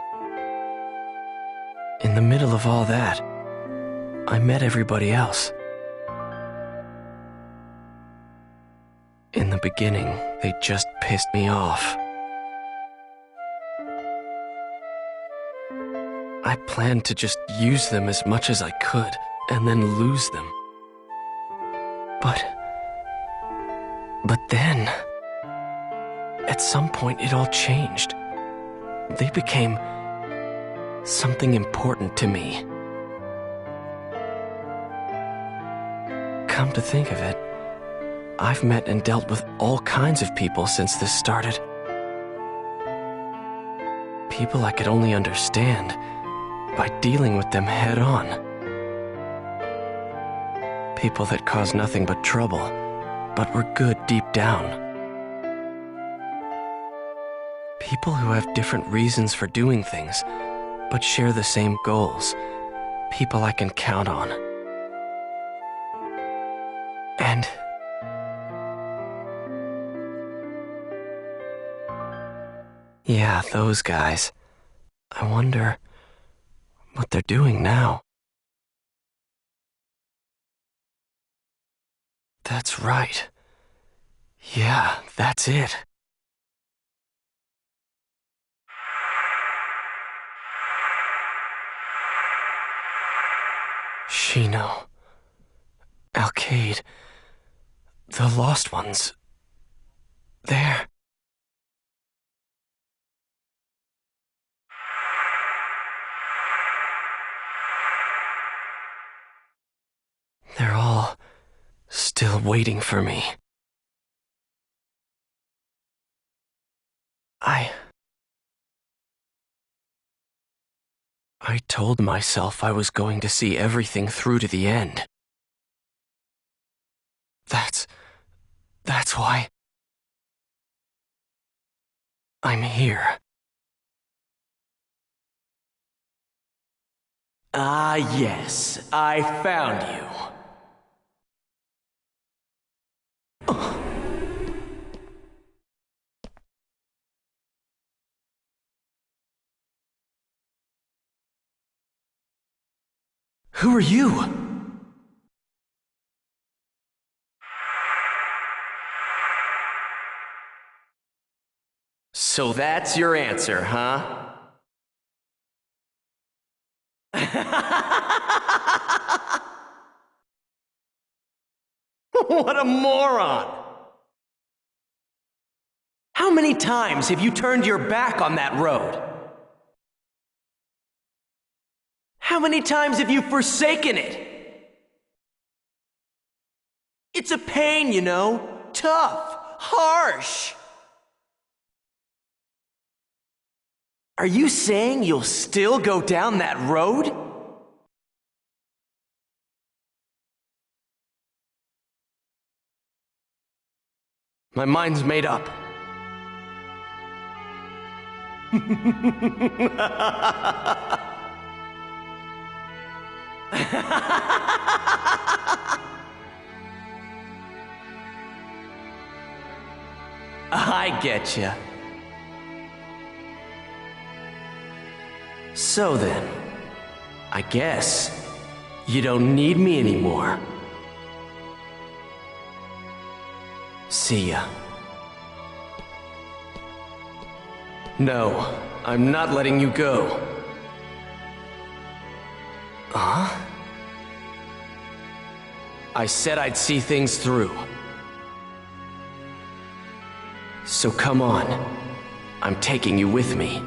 [SPEAKER 4] In the middle of all that, I met everybody else. In the beginning, they just pissed me off. I planned to just use them as much as I could, and then lose them. But then, at some point it all changed. They became something important to me. Come to think of it, I've met and dealt with all kinds of people since this started. People I could only understand by dealing with them head on. People that caused nothing but trouble, but were good deep down. People who have different reasons for doing things, but share the same goals. People I can count on. And yeah, those guys. I wonder what they're doing now. That's right. Yeah, that's it. Shino, Alcade, the Lost Ones, there. They're all still waiting for me. I told myself I was going to see everything through to the end. That's why I'm here. Ah, yes, I found you. Who are you? So that's your answer, huh? What a moron! How many times have you turned your back on that road? How many times have you forsaken it? It's a pain, you know. Tough, harsh. Are you saying you'll still go down that road? My mind's made up. I getcha. So then, I guess you don't need me anymore. See ya. No, I'm not letting you go. Huh? I said I'd see things through. So come on. I'm taking you with me.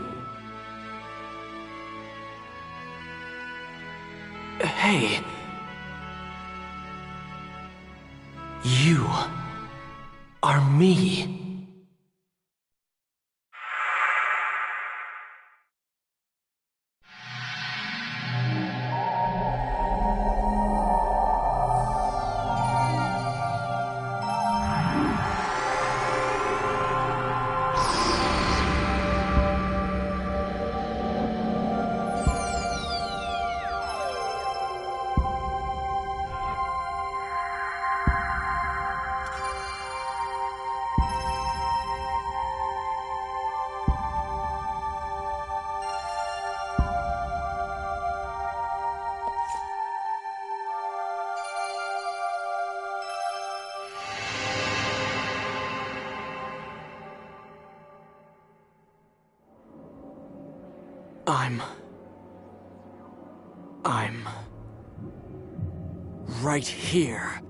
[SPEAKER 4] Hey. You are me. I'm right here.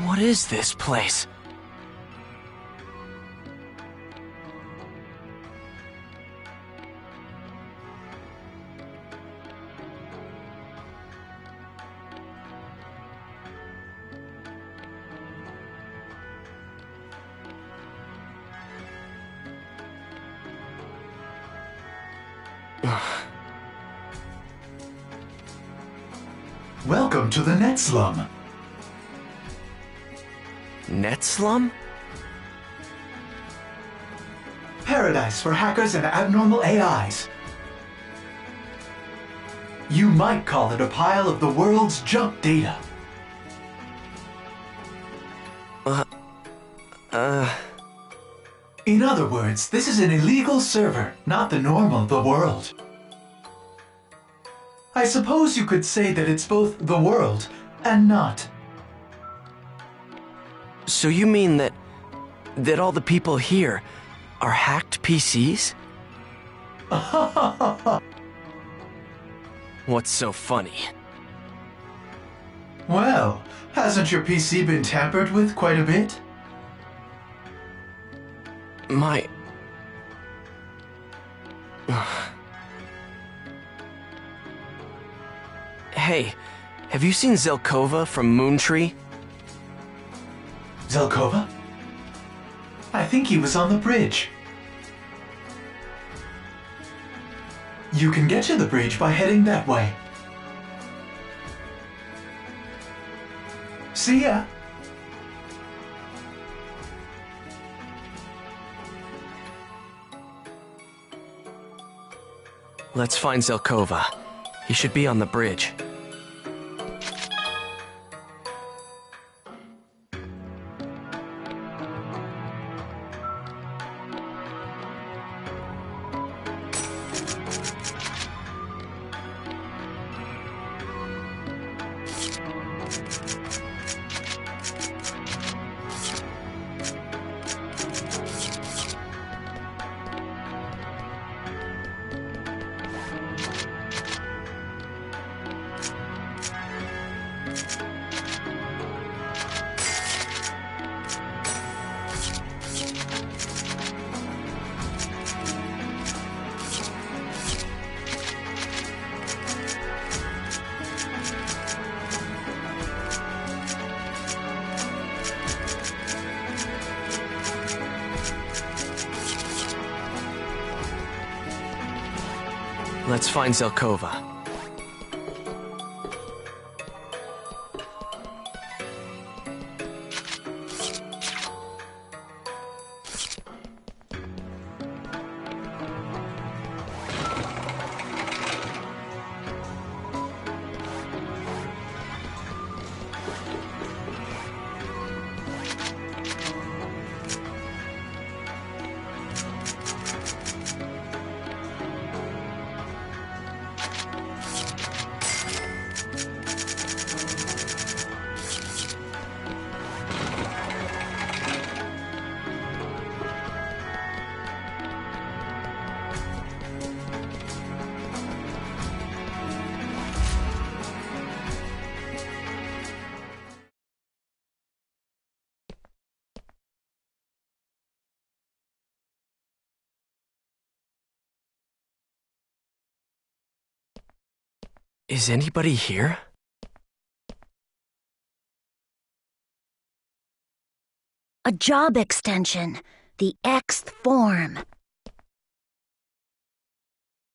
[SPEAKER 4] What is this place?
[SPEAKER 11] Welcome to the Net Slum.
[SPEAKER 4] Net Slum?
[SPEAKER 11] Paradise for hackers and abnormal AIs. You might call it a pile of the world's junk data. In other words, this is an illegal server, not the normal The World. I suppose you could say that it's both the world and not.
[SPEAKER 4] So you mean that all the people here are hacked PCs? What's so funny?
[SPEAKER 11] Well, hasn't your PC been tampered with quite a bit?
[SPEAKER 4] My... Hey, have you seen Zelkova from Moontree?
[SPEAKER 11] Zelkova? I think he was on the bridge. You can get to the bridge by heading that way. See ya!
[SPEAKER 4] Let's find Zelkova. He should be on the bridge. Let's find Zelkova. Is anybody here?
[SPEAKER 3] A job extension. The Xth form.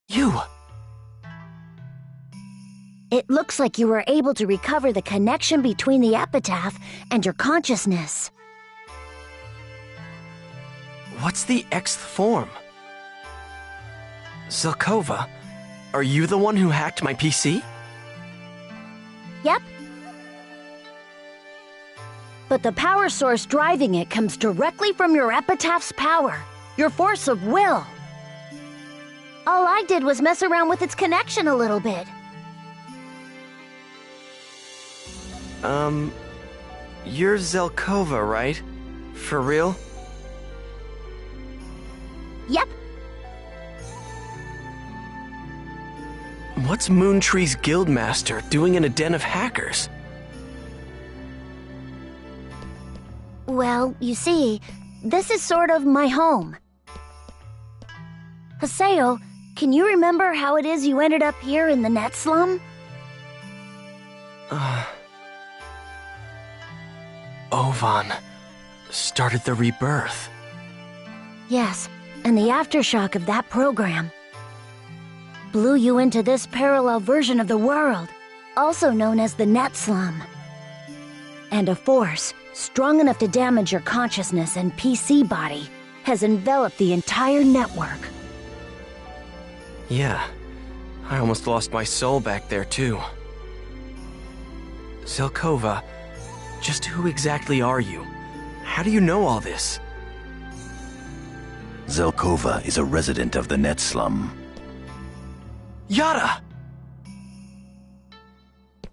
[SPEAKER 4] You!
[SPEAKER 3] It looks like you were able to recover the connection between the epitaph and your consciousness.
[SPEAKER 4] What's the Xth form? Zelkova, are you the one who hacked my PC?
[SPEAKER 3] Yep. But the power source driving it comes directly from your epitaph's power, your force of will. All I did was mess around with its connection a little bit.
[SPEAKER 4] You're Zelkova, right? For real?
[SPEAKER 3] Yep.
[SPEAKER 4] What's Moontree's guildmaster doing in a den of hackers?
[SPEAKER 3] Well, you see, this is sort of my home. Haseo, can you remember how it is you ended up here in the net slum?
[SPEAKER 4] Ovan started the rebirth.
[SPEAKER 3] Yes, and the aftershock of that program blew you into this parallel version of the world, also known as the net slum. And a force strong enough to damage your consciousness and PC body has enveloped the entire network.
[SPEAKER 4] Yeah, I almost lost my soul back there too. Zelkova, just who exactly are you? How do you know all this?
[SPEAKER 5] Zelkova is a resident of the net slum.
[SPEAKER 4] Yada!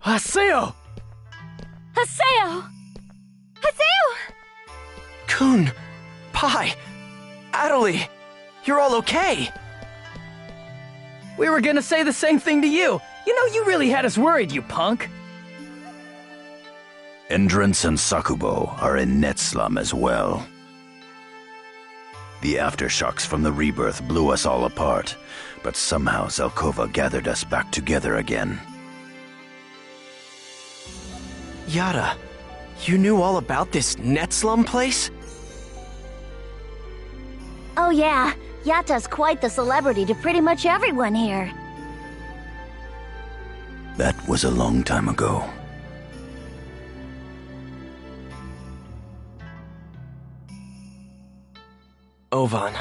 [SPEAKER 4] Haseo!
[SPEAKER 6] Haseo! Haseo!
[SPEAKER 4] Kun! Pai! Adelie! You're all okay!
[SPEAKER 8] We were gonna say the same thing to you. You know, you really had us worried, you punk.
[SPEAKER 5] Endrance and Sakubo are in net slum as well. The aftershocks from the rebirth blew us all apart, but somehow Zelkova gathered us back together again.
[SPEAKER 4] Yada, you knew all about this net slum place?
[SPEAKER 3] Oh yeah, Yata's quite the celebrity to pretty much everyone here.
[SPEAKER 5] That was a long time ago.
[SPEAKER 4] Ovan.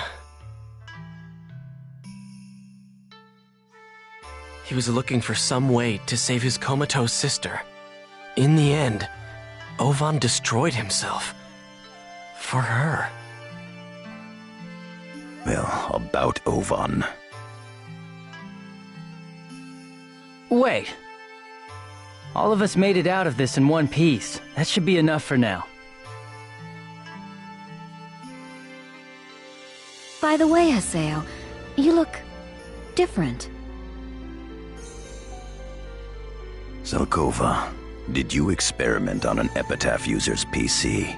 [SPEAKER 4] He was looking for some way to save his comatose sister. In the end, Ovan destroyed himself. For her.
[SPEAKER 5] Well, about Ovan.
[SPEAKER 8] Wait. All of us made it out of this in one piece. That should be enough for now.
[SPEAKER 6] By the way, Haseo, you look different.
[SPEAKER 5] Zelkova, did you experiment on an Epitaph user's PC?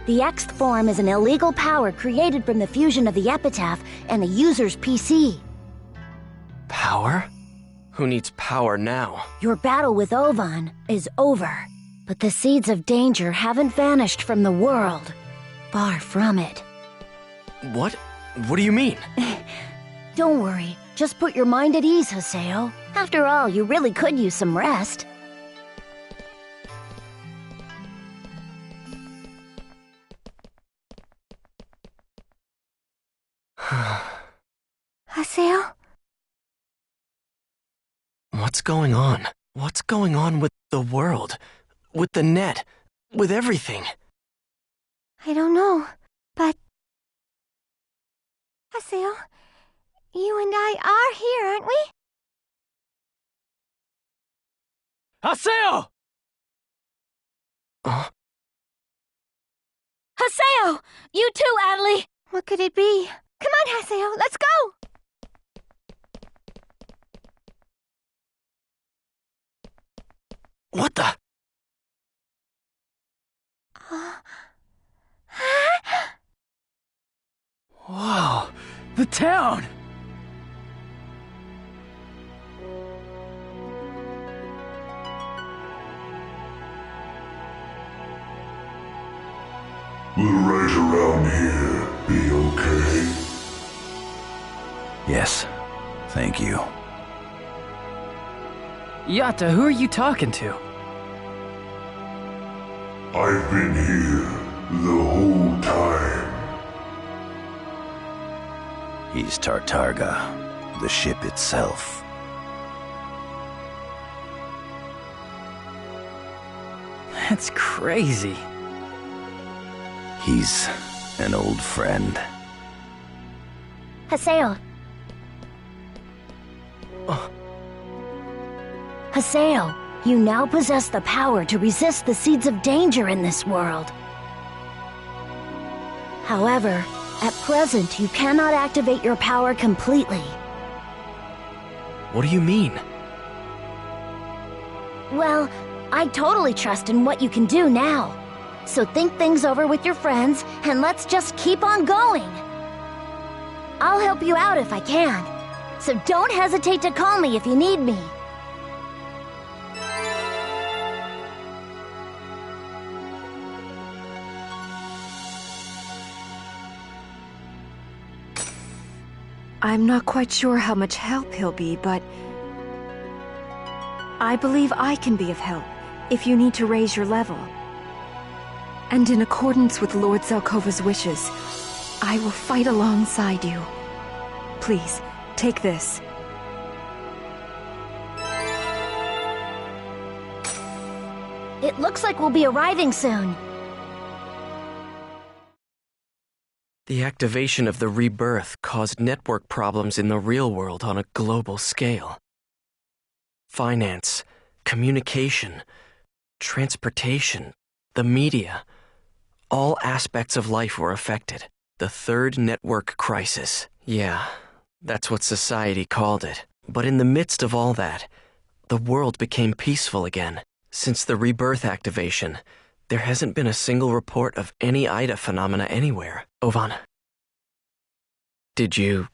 [SPEAKER 3] The Xth form is an illegal power created from the fusion of the Epitaph and the user's PC.
[SPEAKER 4] Power? Who needs power now?
[SPEAKER 3] Your battle with Ovan is over, but the seeds of danger haven't vanished from the world. Far from it.
[SPEAKER 4] What? What do you mean?
[SPEAKER 3] Don't worry, just put your mind at ease, Haseo. After all, you really could use some rest. Haseo?
[SPEAKER 4] What's going on? What's going on with the world? With the net? With everything?
[SPEAKER 3] I don't know, but... Haseo, you and I are here, aren't we?
[SPEAKER 4] Haseo!
[SPEAKER 6] Haseo! You too, Adelie!
[SPEAKER 3] What could it be? Come on, Haseo, let's go!
[SPEAKER 4] What the?
[SPEAKER 8] Whoa, the town!
[SPEAKER 7] Will right around here be okay?
[SPEAKER 5] Yes, thank you.
[SPEAKER 8] Yata, who are you talking to?
[SPEAKER 7] I've been here the whole time.
[SPEAKER 5] He's Tartarga, the ship itself.
[SPEAKER 8] That's crazy.
[SPEAKER 5] He's an old friend.
[SPEAKER 3] Haseo. Haseo, you now possess the power to resist the seeds of danger in this world. However, at present, you cannot activate your power completely.
[SPEAKER 4] What do you mean?
[SPEAKER 3] Well, I totally trust in what you can do now. So think things over with your friends, and let's just keep on going. I'll help you out if I can. So don't hesitate to call me if you need me.
[SPEAKER 12] I'm not quite sure how much help he'll be, but I believe I can be of help if you need to raise your level. And in accordance with Lord Zelkova's wishes, I will fight alongside you. Please, take this.
[SPEAKER 3] It looks like we'll be arriving soon.
[SPEAKER 4] The activation of the rebirth caused network problems in the real world on a global scale. Finance, communication, transportation, the media, all aspects of life were affected. The third network crisis. Yeah, that's what society called it. But in the midst of all that, the world became peaceful again. Since the rebirth activation, there hasn't been a single report of any Ida phenomena anywhere. Ovan, did you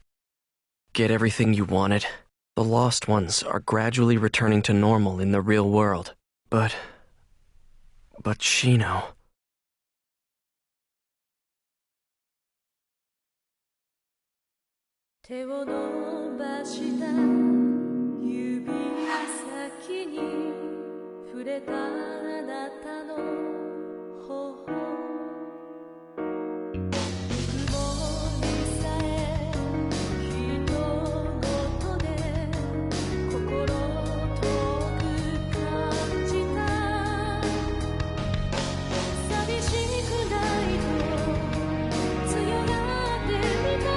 [SPEAKER 4] get everything you wanted? The lost ones are gradually returning to normal in the real world. But Shino...
[SPEAKER 1] 手を伸ばした指先に触れたあなたの頬雲にさえ人ごとで心遠く感じた寂しくないと強がってみた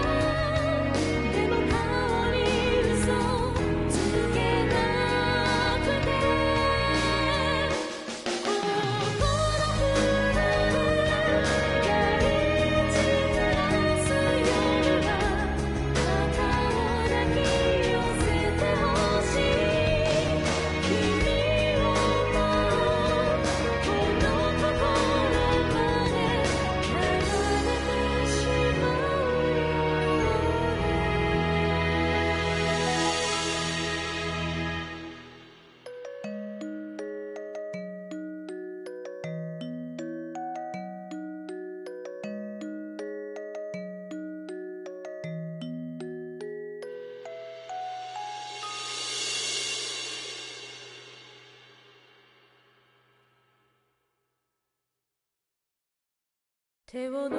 [SPEAKER 1] 手を伸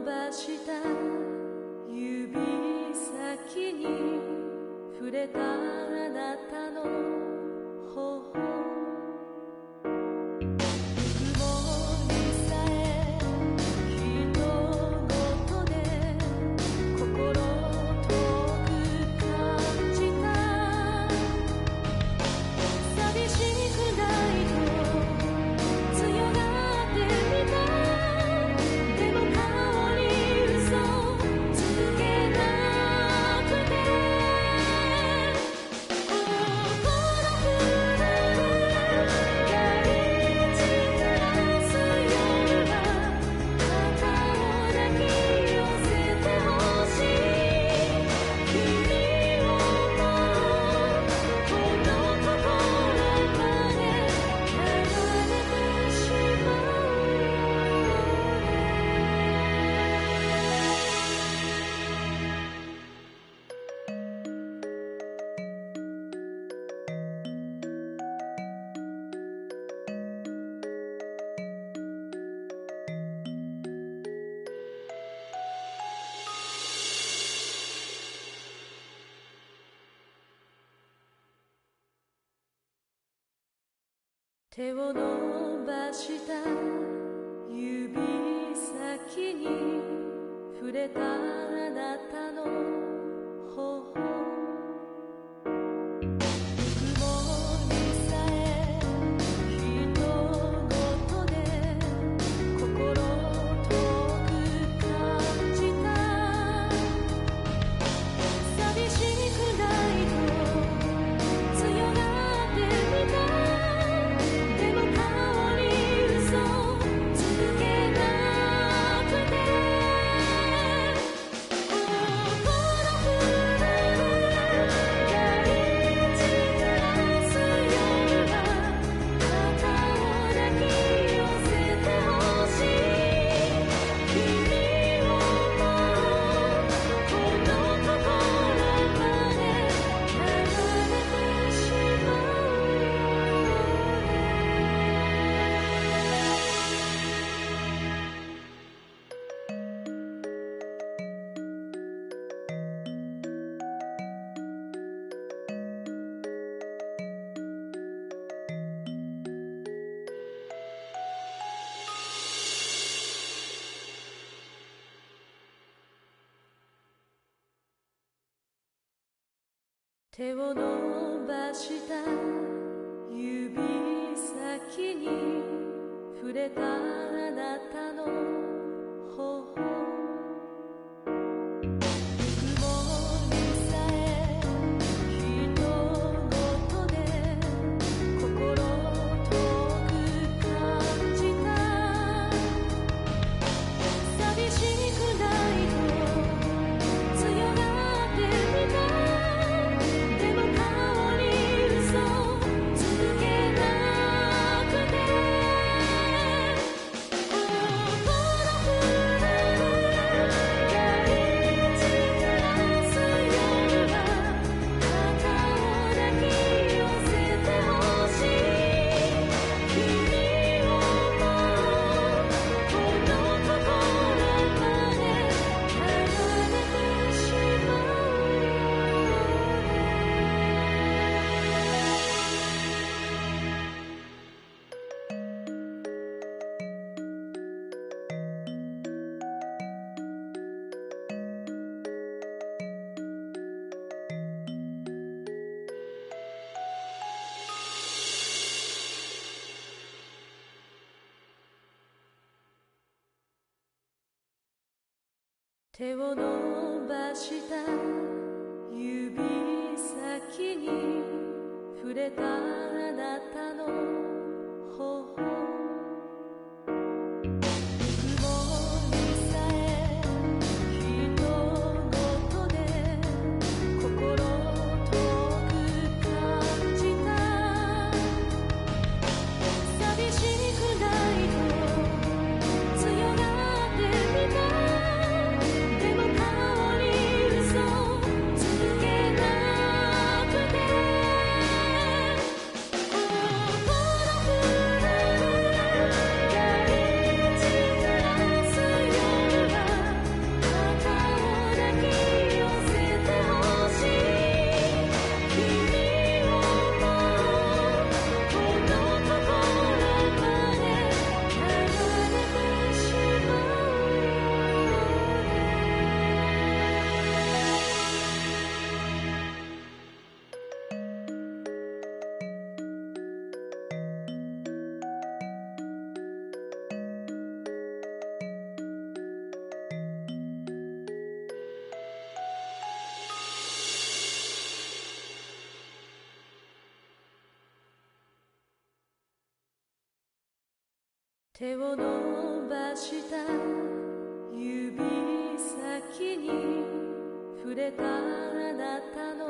[SPEAKER 1] ばした指先に触れたあなたの頬雲にさえ人ごとで心遠く感じた寂しくないと強がってみた手を伸ばした指先に触れたあなたの頬雲にさえ人ごとで心遠く感じた寂しくないと強がってみた「手を伸ばした指先に触れたあなたの頬手を伸ばした指先に触れたあなたの頬手を伸ばした指先に触れたあなたの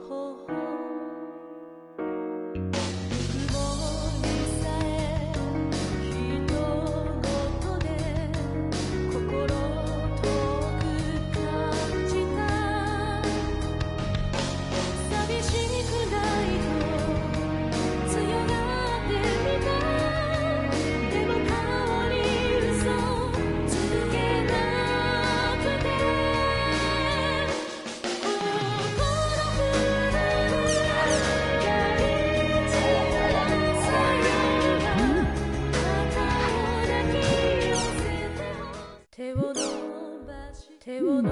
[SPEAKER 1] 頬手を伸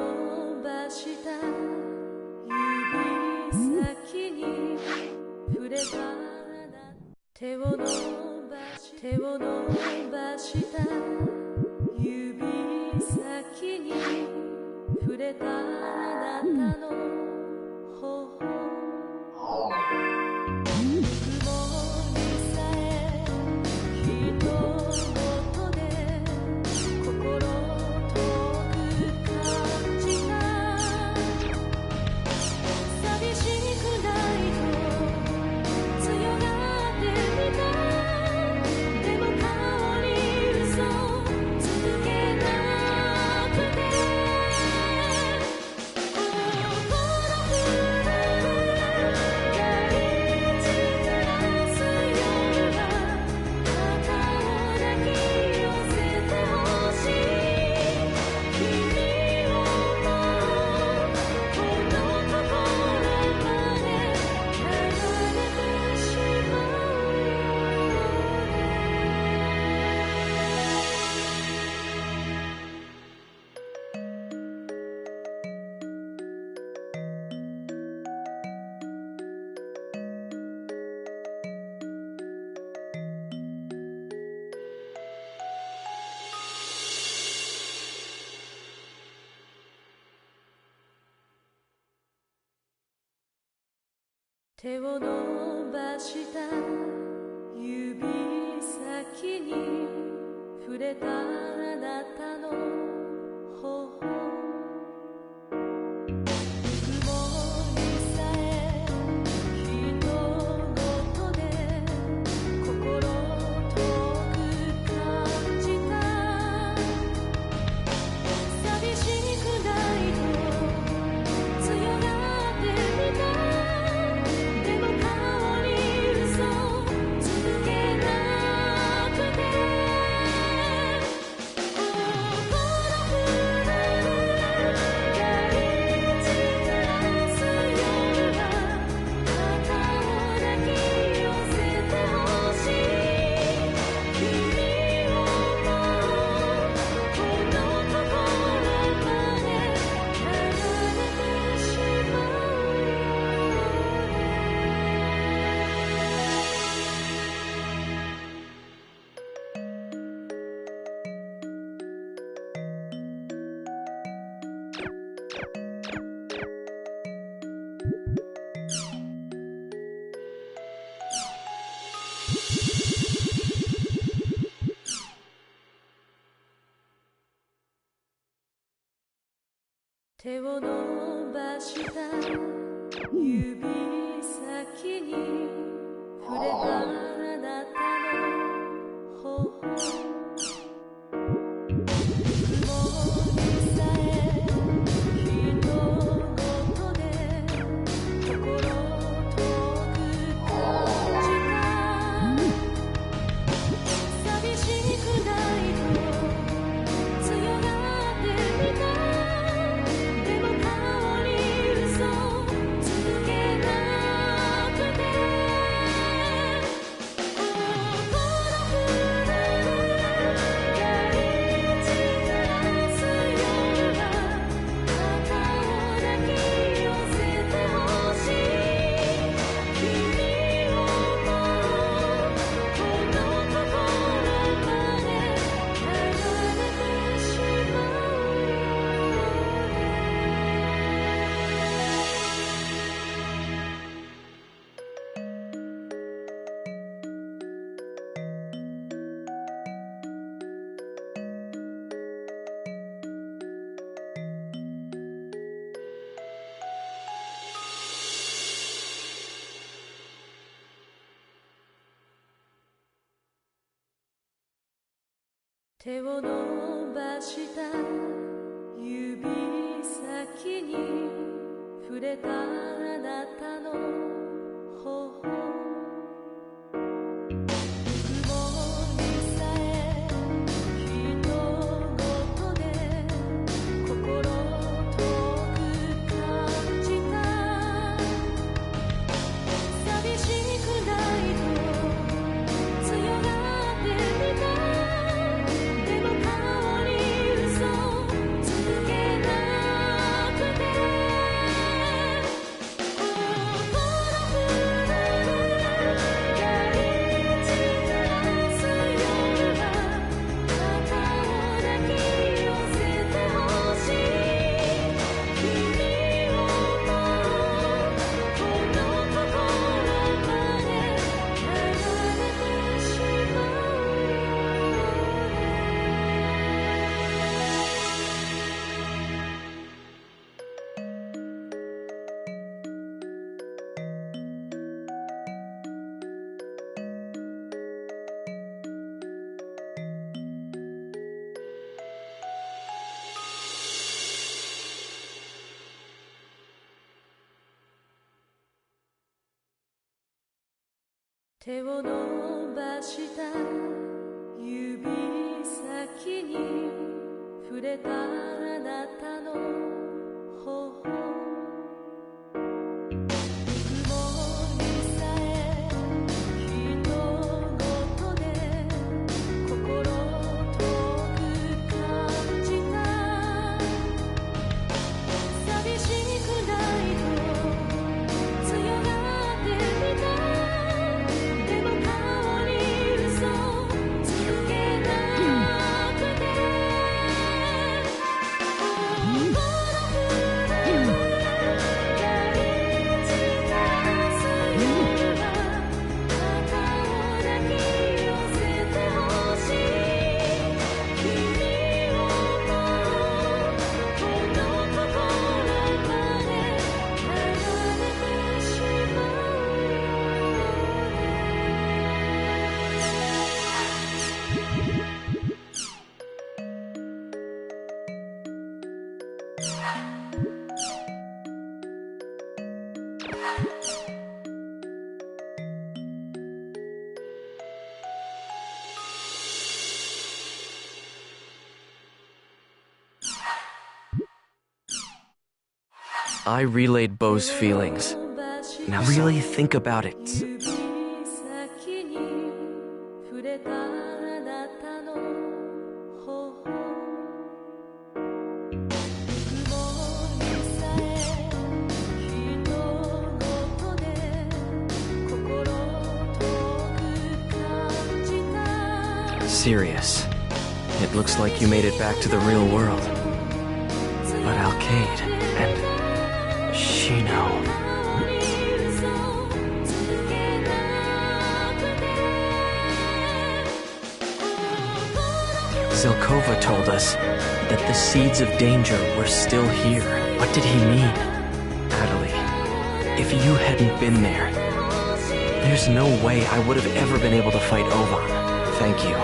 [SPEAKER 1] ばした指先に触れた手を伸ばした指先に触れたあなたの頬手を伸ばした指先に触れたあなたの頬手を伸ばした指先に触れたあなたの頬手を伸ばした指先に触れたあなたの頬手を伸ばした指先に触れたあなたの頬
[SPEAKER 4] I relayed Bo's feelings. Now really think about it. Serious. It looks like you made it back to the real world. But Alkaid and Shino... Zelkova told us that the seeds of danger were still here. What did he mean? Adelie, if you hadn't been there, there's no way I would have ever been able to fight Ovan. Thank you,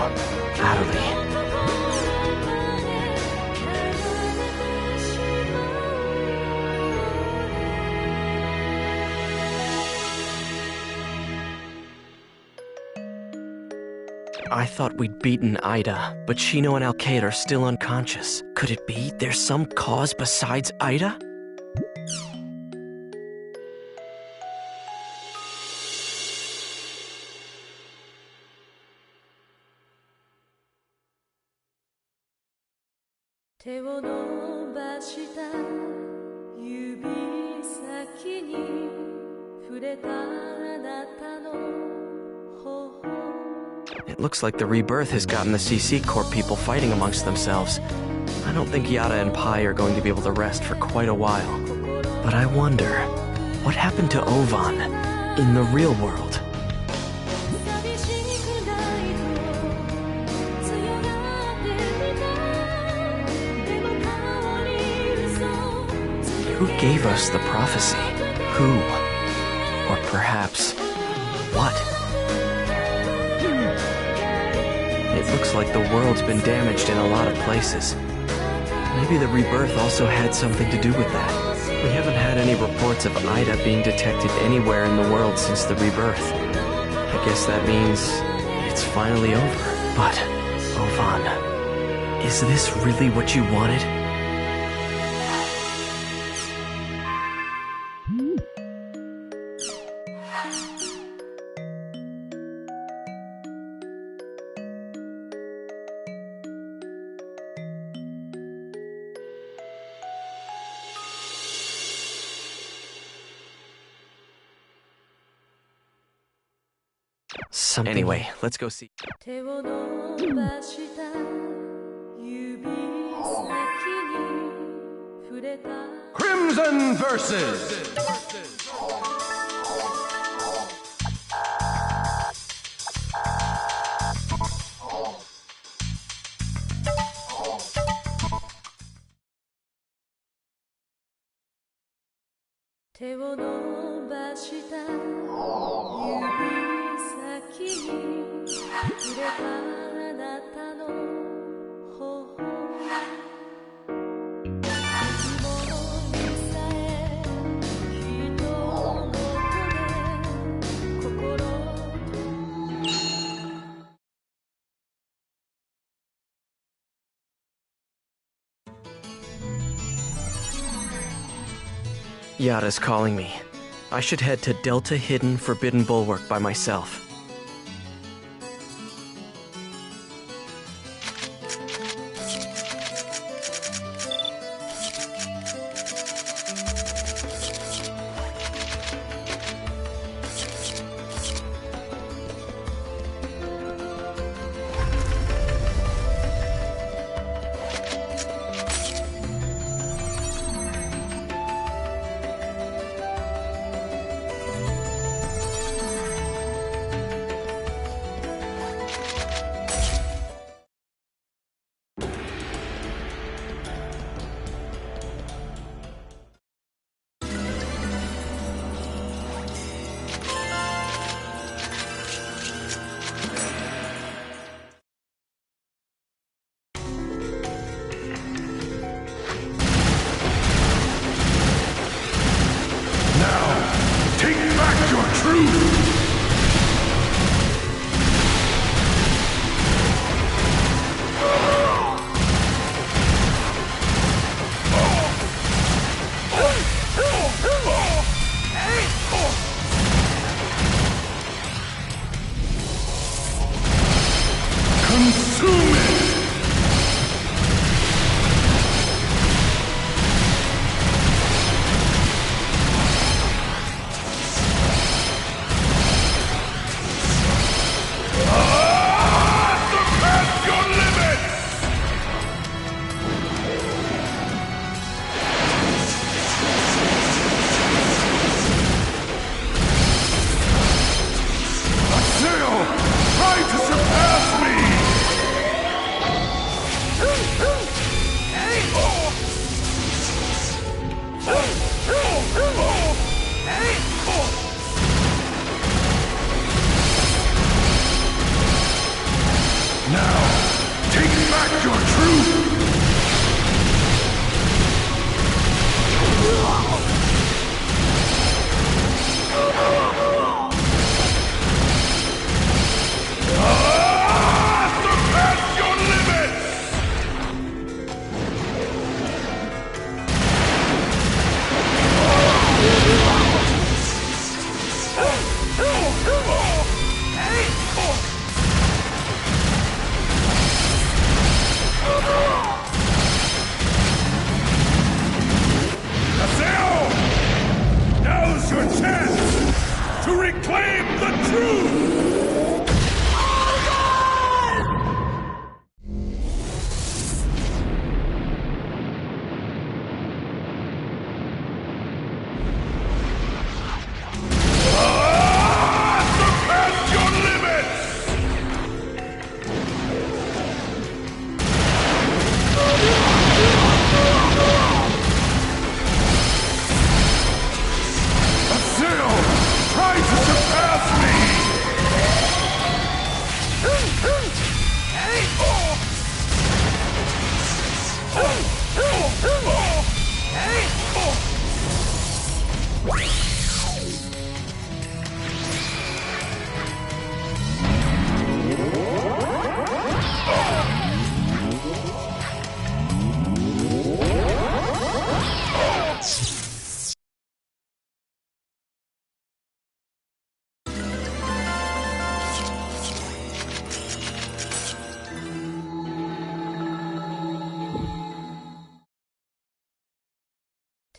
[SPEAKER 4] Adelie. I thought we'd beaten Ida, but Shino and Alkaid are still unconscious. Could it be there's some cause besides Ida? It looks like the rebirth has gotten the CC Corp people fighting amongst themselves. I don't think Yada and Pai are going to be able to rest for quite a while. But I wonder, what happened to Ovan in the real world? Who gave us the prophecy? Who? Or perhaps, what? It looks like the world's been damaged in a lot of places. Maybe the rebirth also had something to do with that. We haven't had any reports of Ida being detected anywhere in the world since the rebirth. I guess that means it's finally over. But, Ovan, is this really what you wanted? Anyway, let's go see.
[SPEAKER 10] Crimson versus...
[SPEAKER 4] Yada's calling me. I should head to Delta Hidden Forbidden Bulwark by myself.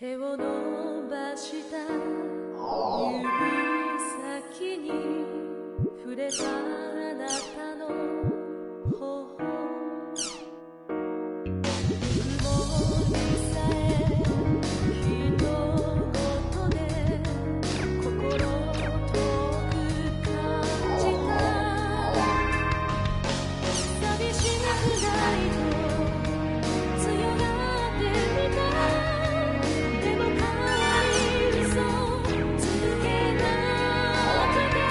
[SPEAKER 1] 手を伸ばした指先に触れたあなたの頬雲にさえ一言で心遠く感じた寂しくないと強がってみたでも変わり嘘つけなくて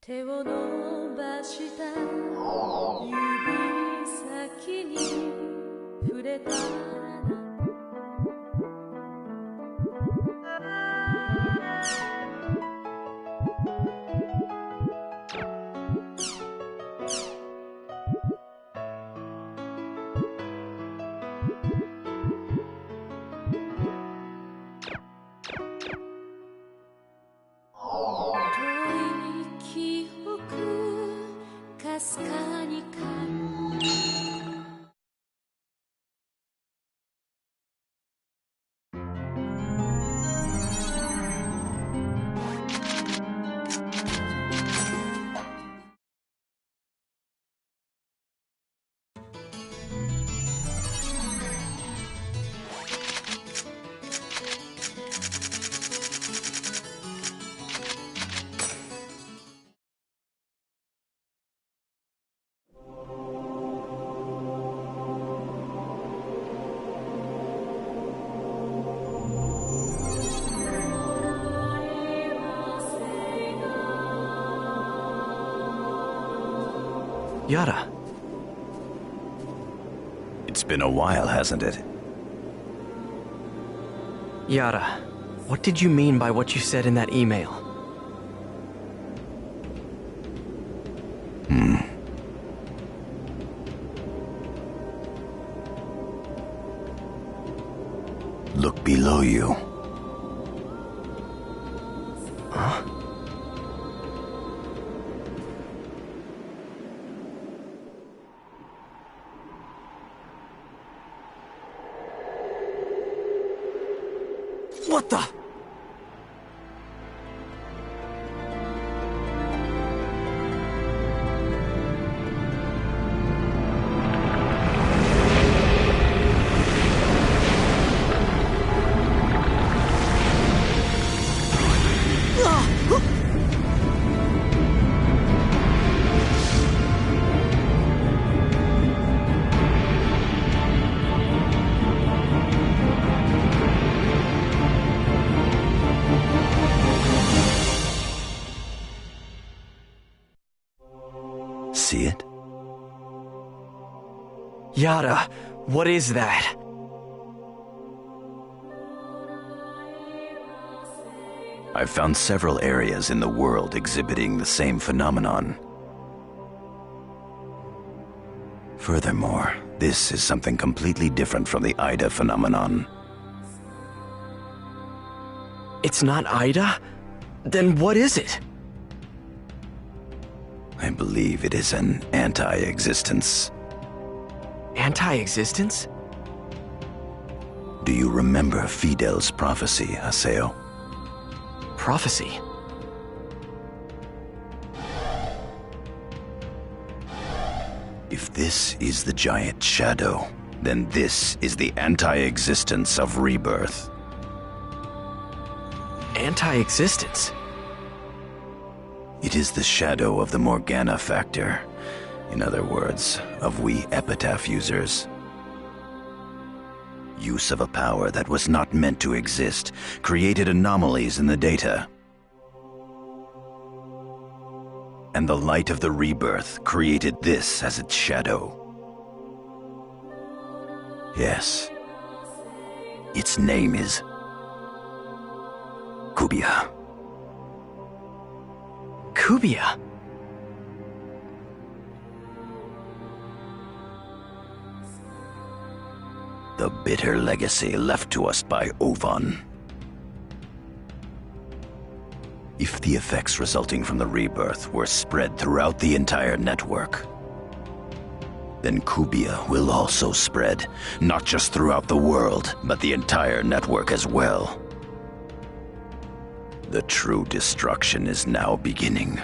[SPEAKER 1] 手を伸ばした指先に触れたかすかに感じ
[SPEAKER 4] Yara.
[SPEAKER 5] It's been a while, hasn't it?
[SPEAKER 4] Yara, what did you mean by what you said in that email?
[SPEAKER 5] Look below you.
[SPEAKER 4] Huh? What the?
[SPEAKER 5] See it?
[SPEAKER 4] Yara, what is that?
[SPEAKER 5] I've found several areas in the world exhibiting the same phenomenon. Furthermore, this is something completely different from the Ida phenomenon.
[SPEAKER 4] It's not Ida? Then what is it?
[SPEAKER 5] I believe it is an anti-existence.
[SPEAKER 4] Anti-existence?
[SPEAKER 5] Do you remember Fidel's prophecy, Haseo?
[SPEAKER 4] Prophecy?
[SPEAKER 5] If this is the giant shadow, then this is the anti-existence of rebirth.
[SPEAKER 4] Anti-existence?
[SPEAKER 5] It is the shadow of the Morgana factor. In other words, of we epitaph users. Use of a power that was not meant to exist created anomalies in the data. And the light of the rebirth created this as its shadow. Yes. Its name is Kubia.
[SPEAKER 4] Kubia?
[SPEAKER 5] The bitter legacy left to us by Ovan. If the effects resulting from the rebirth were spread throughout the entire network, then Kubia will also spread, not just throughout the world, but the entire network as well. The true destruction is now beginning.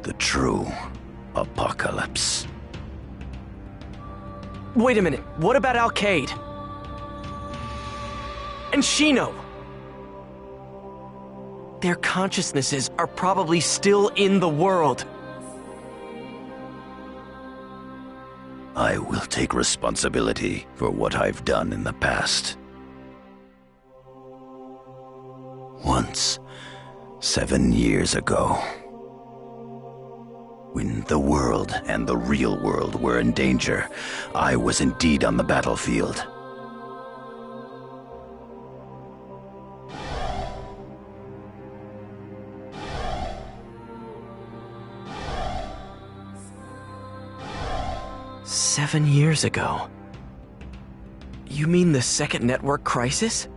[SPEAKER 5] The true apocalypse.
[SPEAKER 4] Wait a minute, what about Alcade? And Shino? Their consciousnesses are probably still in the world.
[SPEAKER 5] I will take responsibility for what I've done in the past. Once, 7 years ago, when the world and the real world were in danger, I was indeed on the battlefield.
[SPEAKER 4] 7 years ago? You mean the second network crisis?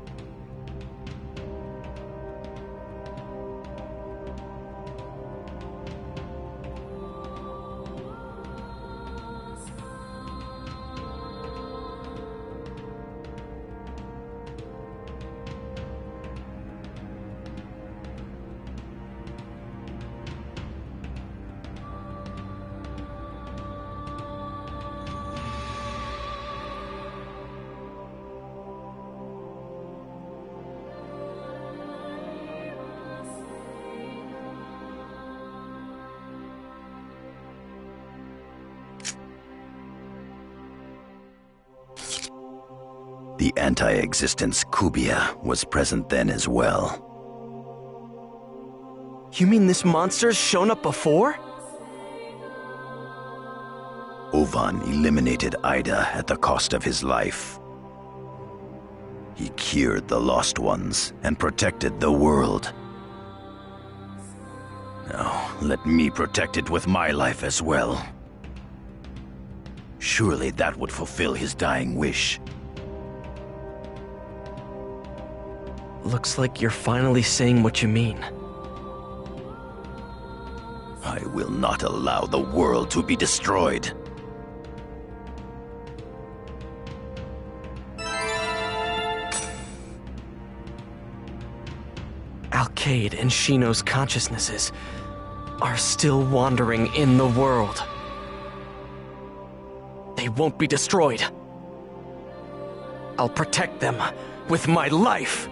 [SPEAKER 5] The anti-existence Kubia was present then as well.
[SPEAKER 4] You mean this monster's shown up before?
[SPEAKER 5] Ovan eliminated Ida at the cost of his life. He cured the lost ones and protected the world. Now, let me protect it with my life as well. Surely that would fulfill his dying wish.
[SPEAKER 4] Looks like you're finally saying what you mean.
[SPEAKER 5] I will not allow the world to be destroyed.
[SPEAKER 4] Alcade and Shino's consciousnesses are still wandering in the world. They won't be destroyed. I'll protect them with my life.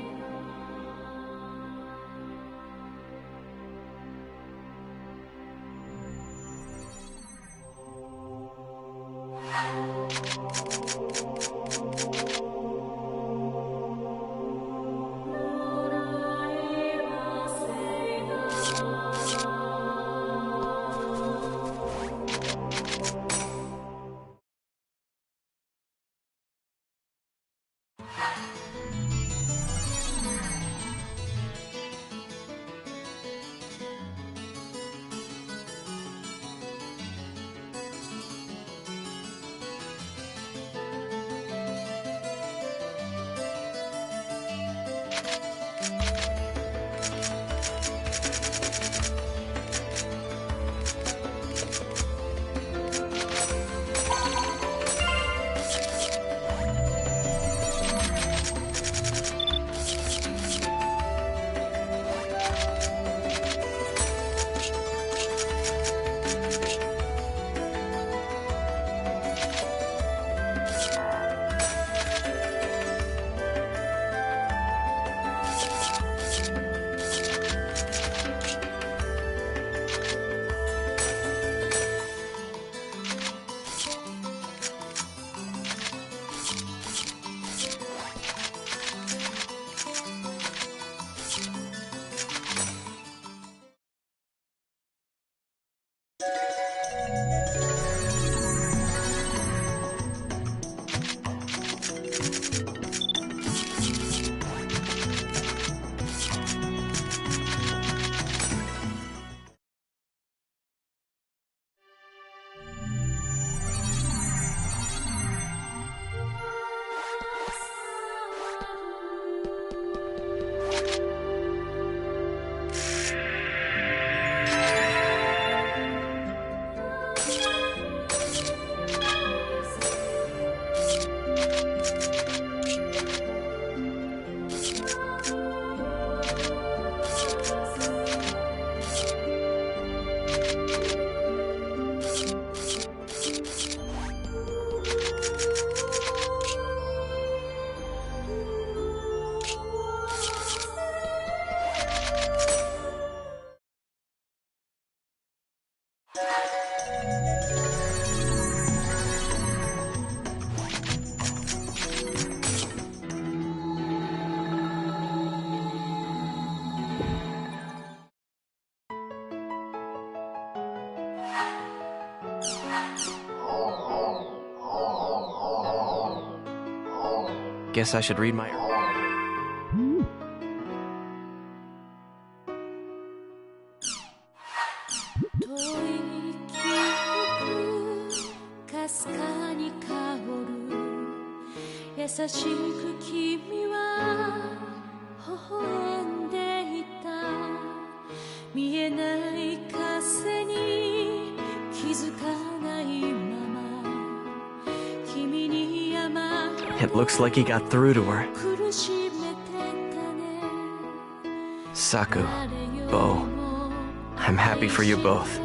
[SPEAKER 4] Guess I should read my... It looks like he got through to her. Saku, Bo, I'm happy for you both.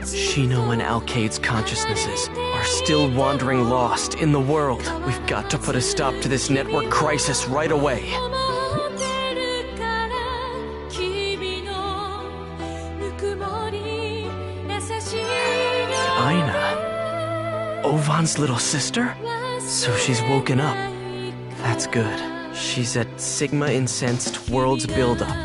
[SPEAKER 4] Shino and Alcade's consciousnesses are still wandering lost in the world. We've got to put a stop to this network crisis right away. Aina? Ovan's little sister? So she's woken up. That's good. She's at Sigma Incensed World's buildup.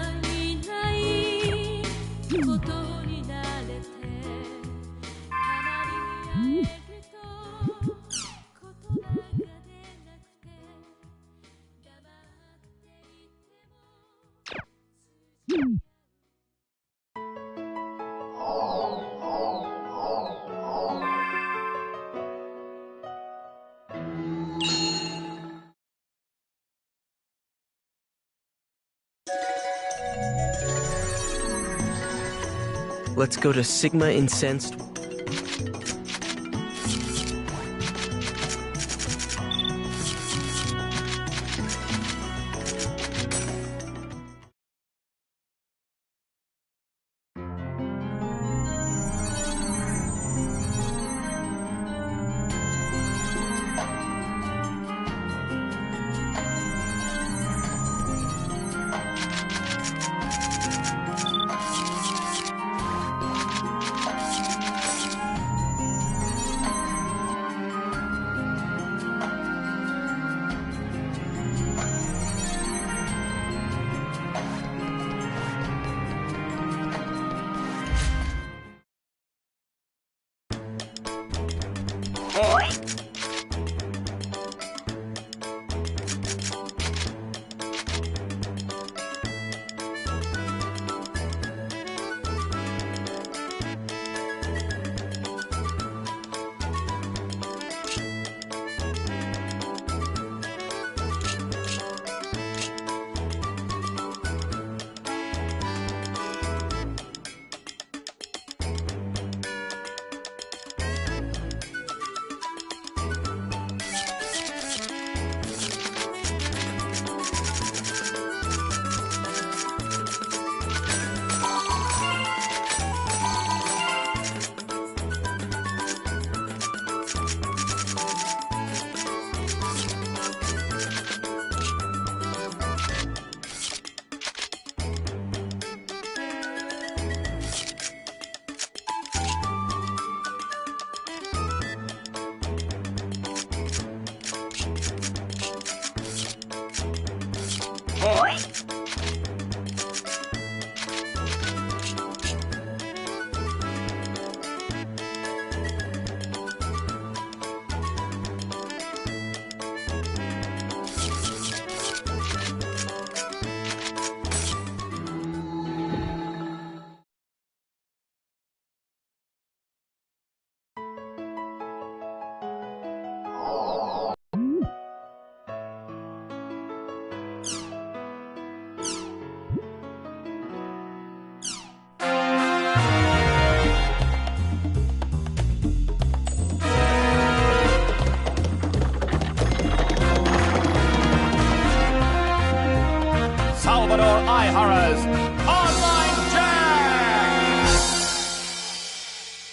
[SPEAKER 4] Let's go to Sigma Incensed.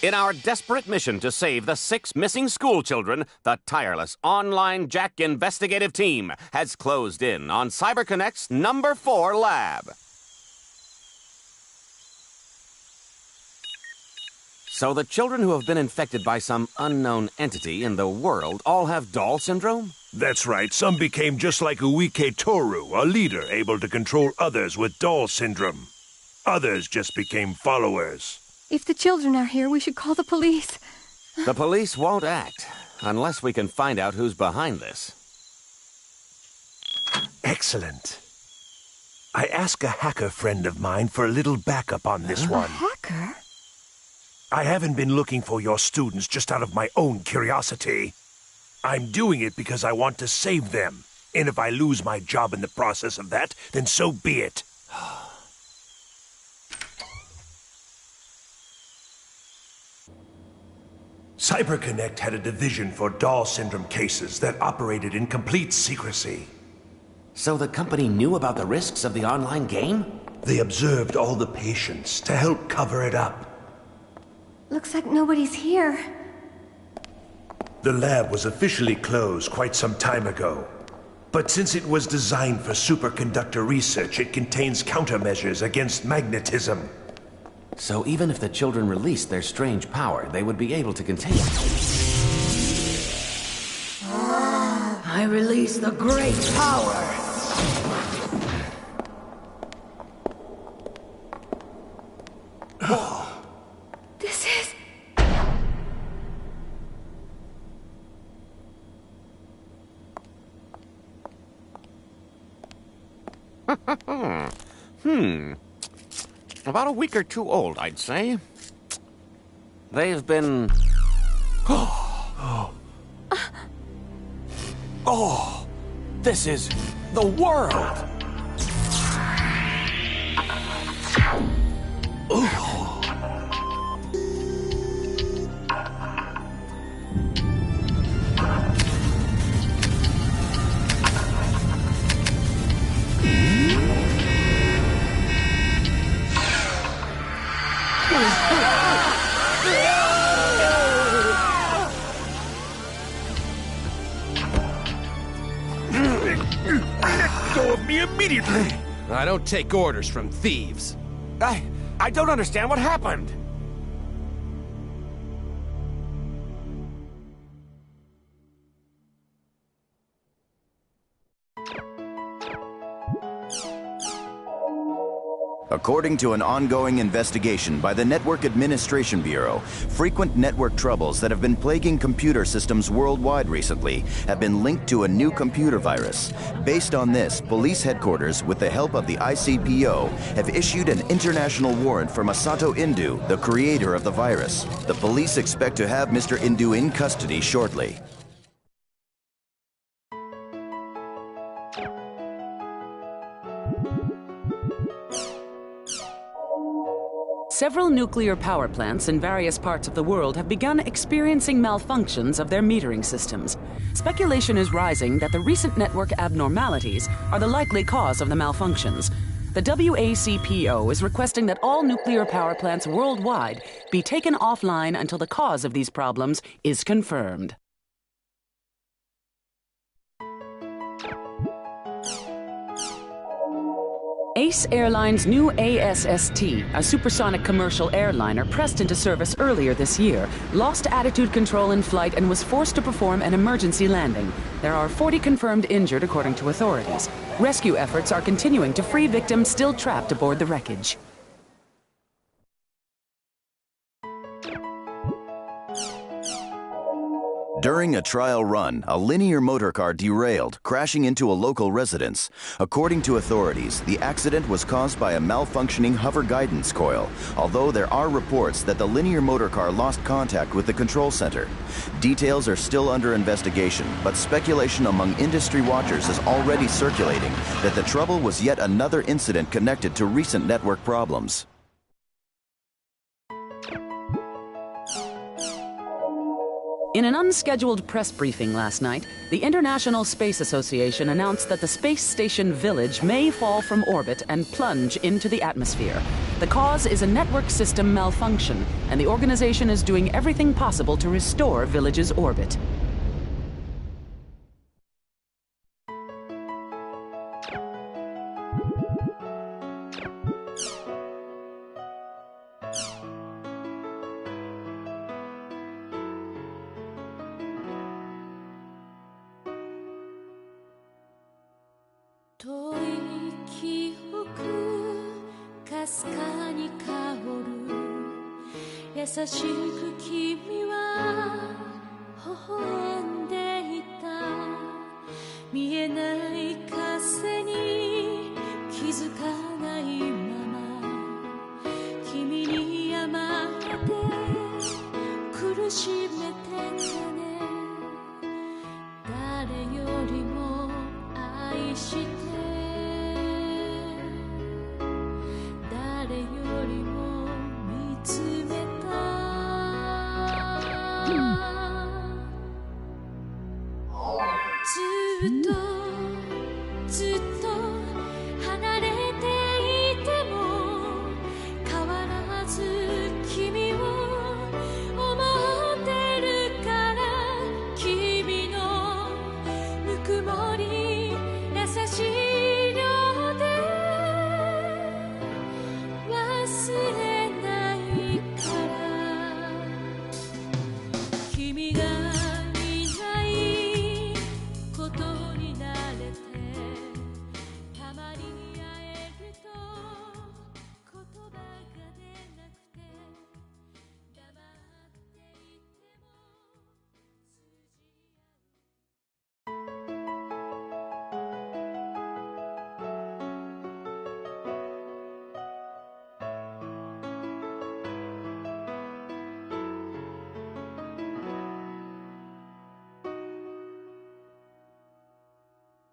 [SPEAKER 13] In our desperate mission to save the 6 missing school children, the tireless Online Jack investigative team has closed in on CyberConnect's number 4 lab. So the children who have been infected by some unknown entity in the world all have doll syndrome?
[SPEAKER 14] That's right. Some became just like Uike Toru, a leader able to control others with doll syndrome. Others just became followers.
[SPEAKER 12] If the children are here, we should call the police.
[SPEAKER 13] The police won't act unless we can find out who's behind this.
[SPEAKER 14] Excellent. I asked a hacker friend of mine for a little backup on this one.
[SPEAKER 12] Hacker?
[SPEAKER 14] I haven't been looking for your students just out of my own curiosity. I'm doing it because I want to save them. And if I lose my job in the process of that, then so be it. CyberConnect had a division for doll syndrome cases that operated in complete secrecy.
[SPEAKER 13] So the company knew about the risks of the online game?
[SPEAKER 14] They observed all the patients to help cover it up.
[SPEAKER 3] Looks like nobody's here.
[SPEAKER 14] The lab was officially closed quite some time ago. But since it was designed for superconductor research, it contains countermeasures against magnetism.
[SPEAKER 13] So even if the children released their strange power, they would be able to contain it.
[SPEAKER 15] I release the great power.
[SPEAKER 12] This is...
[SPEAKER 13] About a week or two old, I'd say. They've been... Oh, this is the world!
[SPEAKER 14] Let go of me immediately!
[SPEAKER 10] I don't take orders from thieves.
[SPEAKER 13] I don't understand what happened.
[SPEAKER 5] According to an ongoing investigation by the Network Administration Bureau, frequent network troubles that have been plaguing computer systems worldwide recently have been linked to a new computer virus. Based on this, police headquarters, with the help of the ICPO, have issued an international warrant for Masato Indu, the creator of the virus. The police expect to have Mr. Indu in custody shortly.
[SPEAKER 16] Several nuclear power plants in various parts of the world have begun experiencing malfunctions of their metering systems. Speculation is rising that the recent network abnormalities are the likely cause of the malfunctions. The WACPO is requesting that all nuclear power plants worldwide be taken offline until the cause of these problems is confirmed. Ace Airlines' new ASST, a supersonic commercial airliner pressed into service earlier this year, lost attitude control in flight and was forced to perform an emergency landing. There are 40 confirmed injured, according to authorities. Rescue efforts are continuing to free victims still trapped aboard the wreckage.
[SPEAKER 5] During a trial run, a linear motorcar derailed, crashing into a local residence. According to authorities, the accident was caused by a malfunctioning hover guidance coil, although there are reports that the linear motorcar lost contact with the control center. Details are still under investigation, but speculation among industry watchers is already circulating that the trouble was yet another incident connected to recent network problems.
[SPEAKER 16] In an unscheduled press briefing last night, the International Space Association announced that the space station Village may fall from orbit and plunge into the atmosphere. The cause is a network system malfunction, and the organization is doing everything possible to restore Village's orbit.
[SPEAKER 1] かすかに香る優しく君は微笑んでいた見えない風に気づかないまま君に甘えて苦しめてたね誰よりも愛して誰よりも見つめたずっとずっと離れていても変わらず君を思ってるから君のぬくもり優しい量で忘れないから君がいないことに慣れてたまに会えると言葉が出なくて黙っていても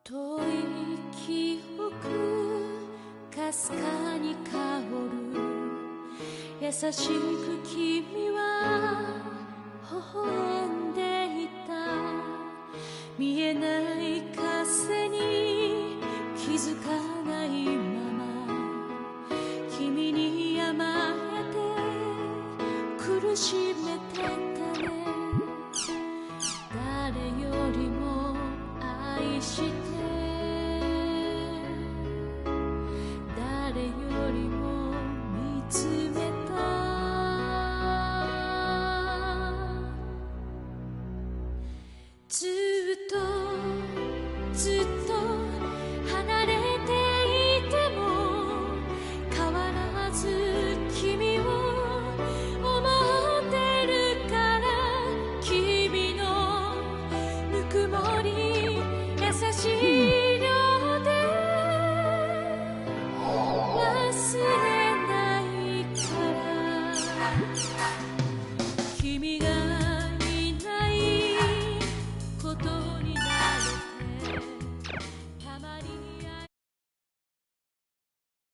[SPEAKER 1] 遠い記憶かすかに香る優しく君は微笑んでいた見えない風に気づかないまま君に甘えて苦し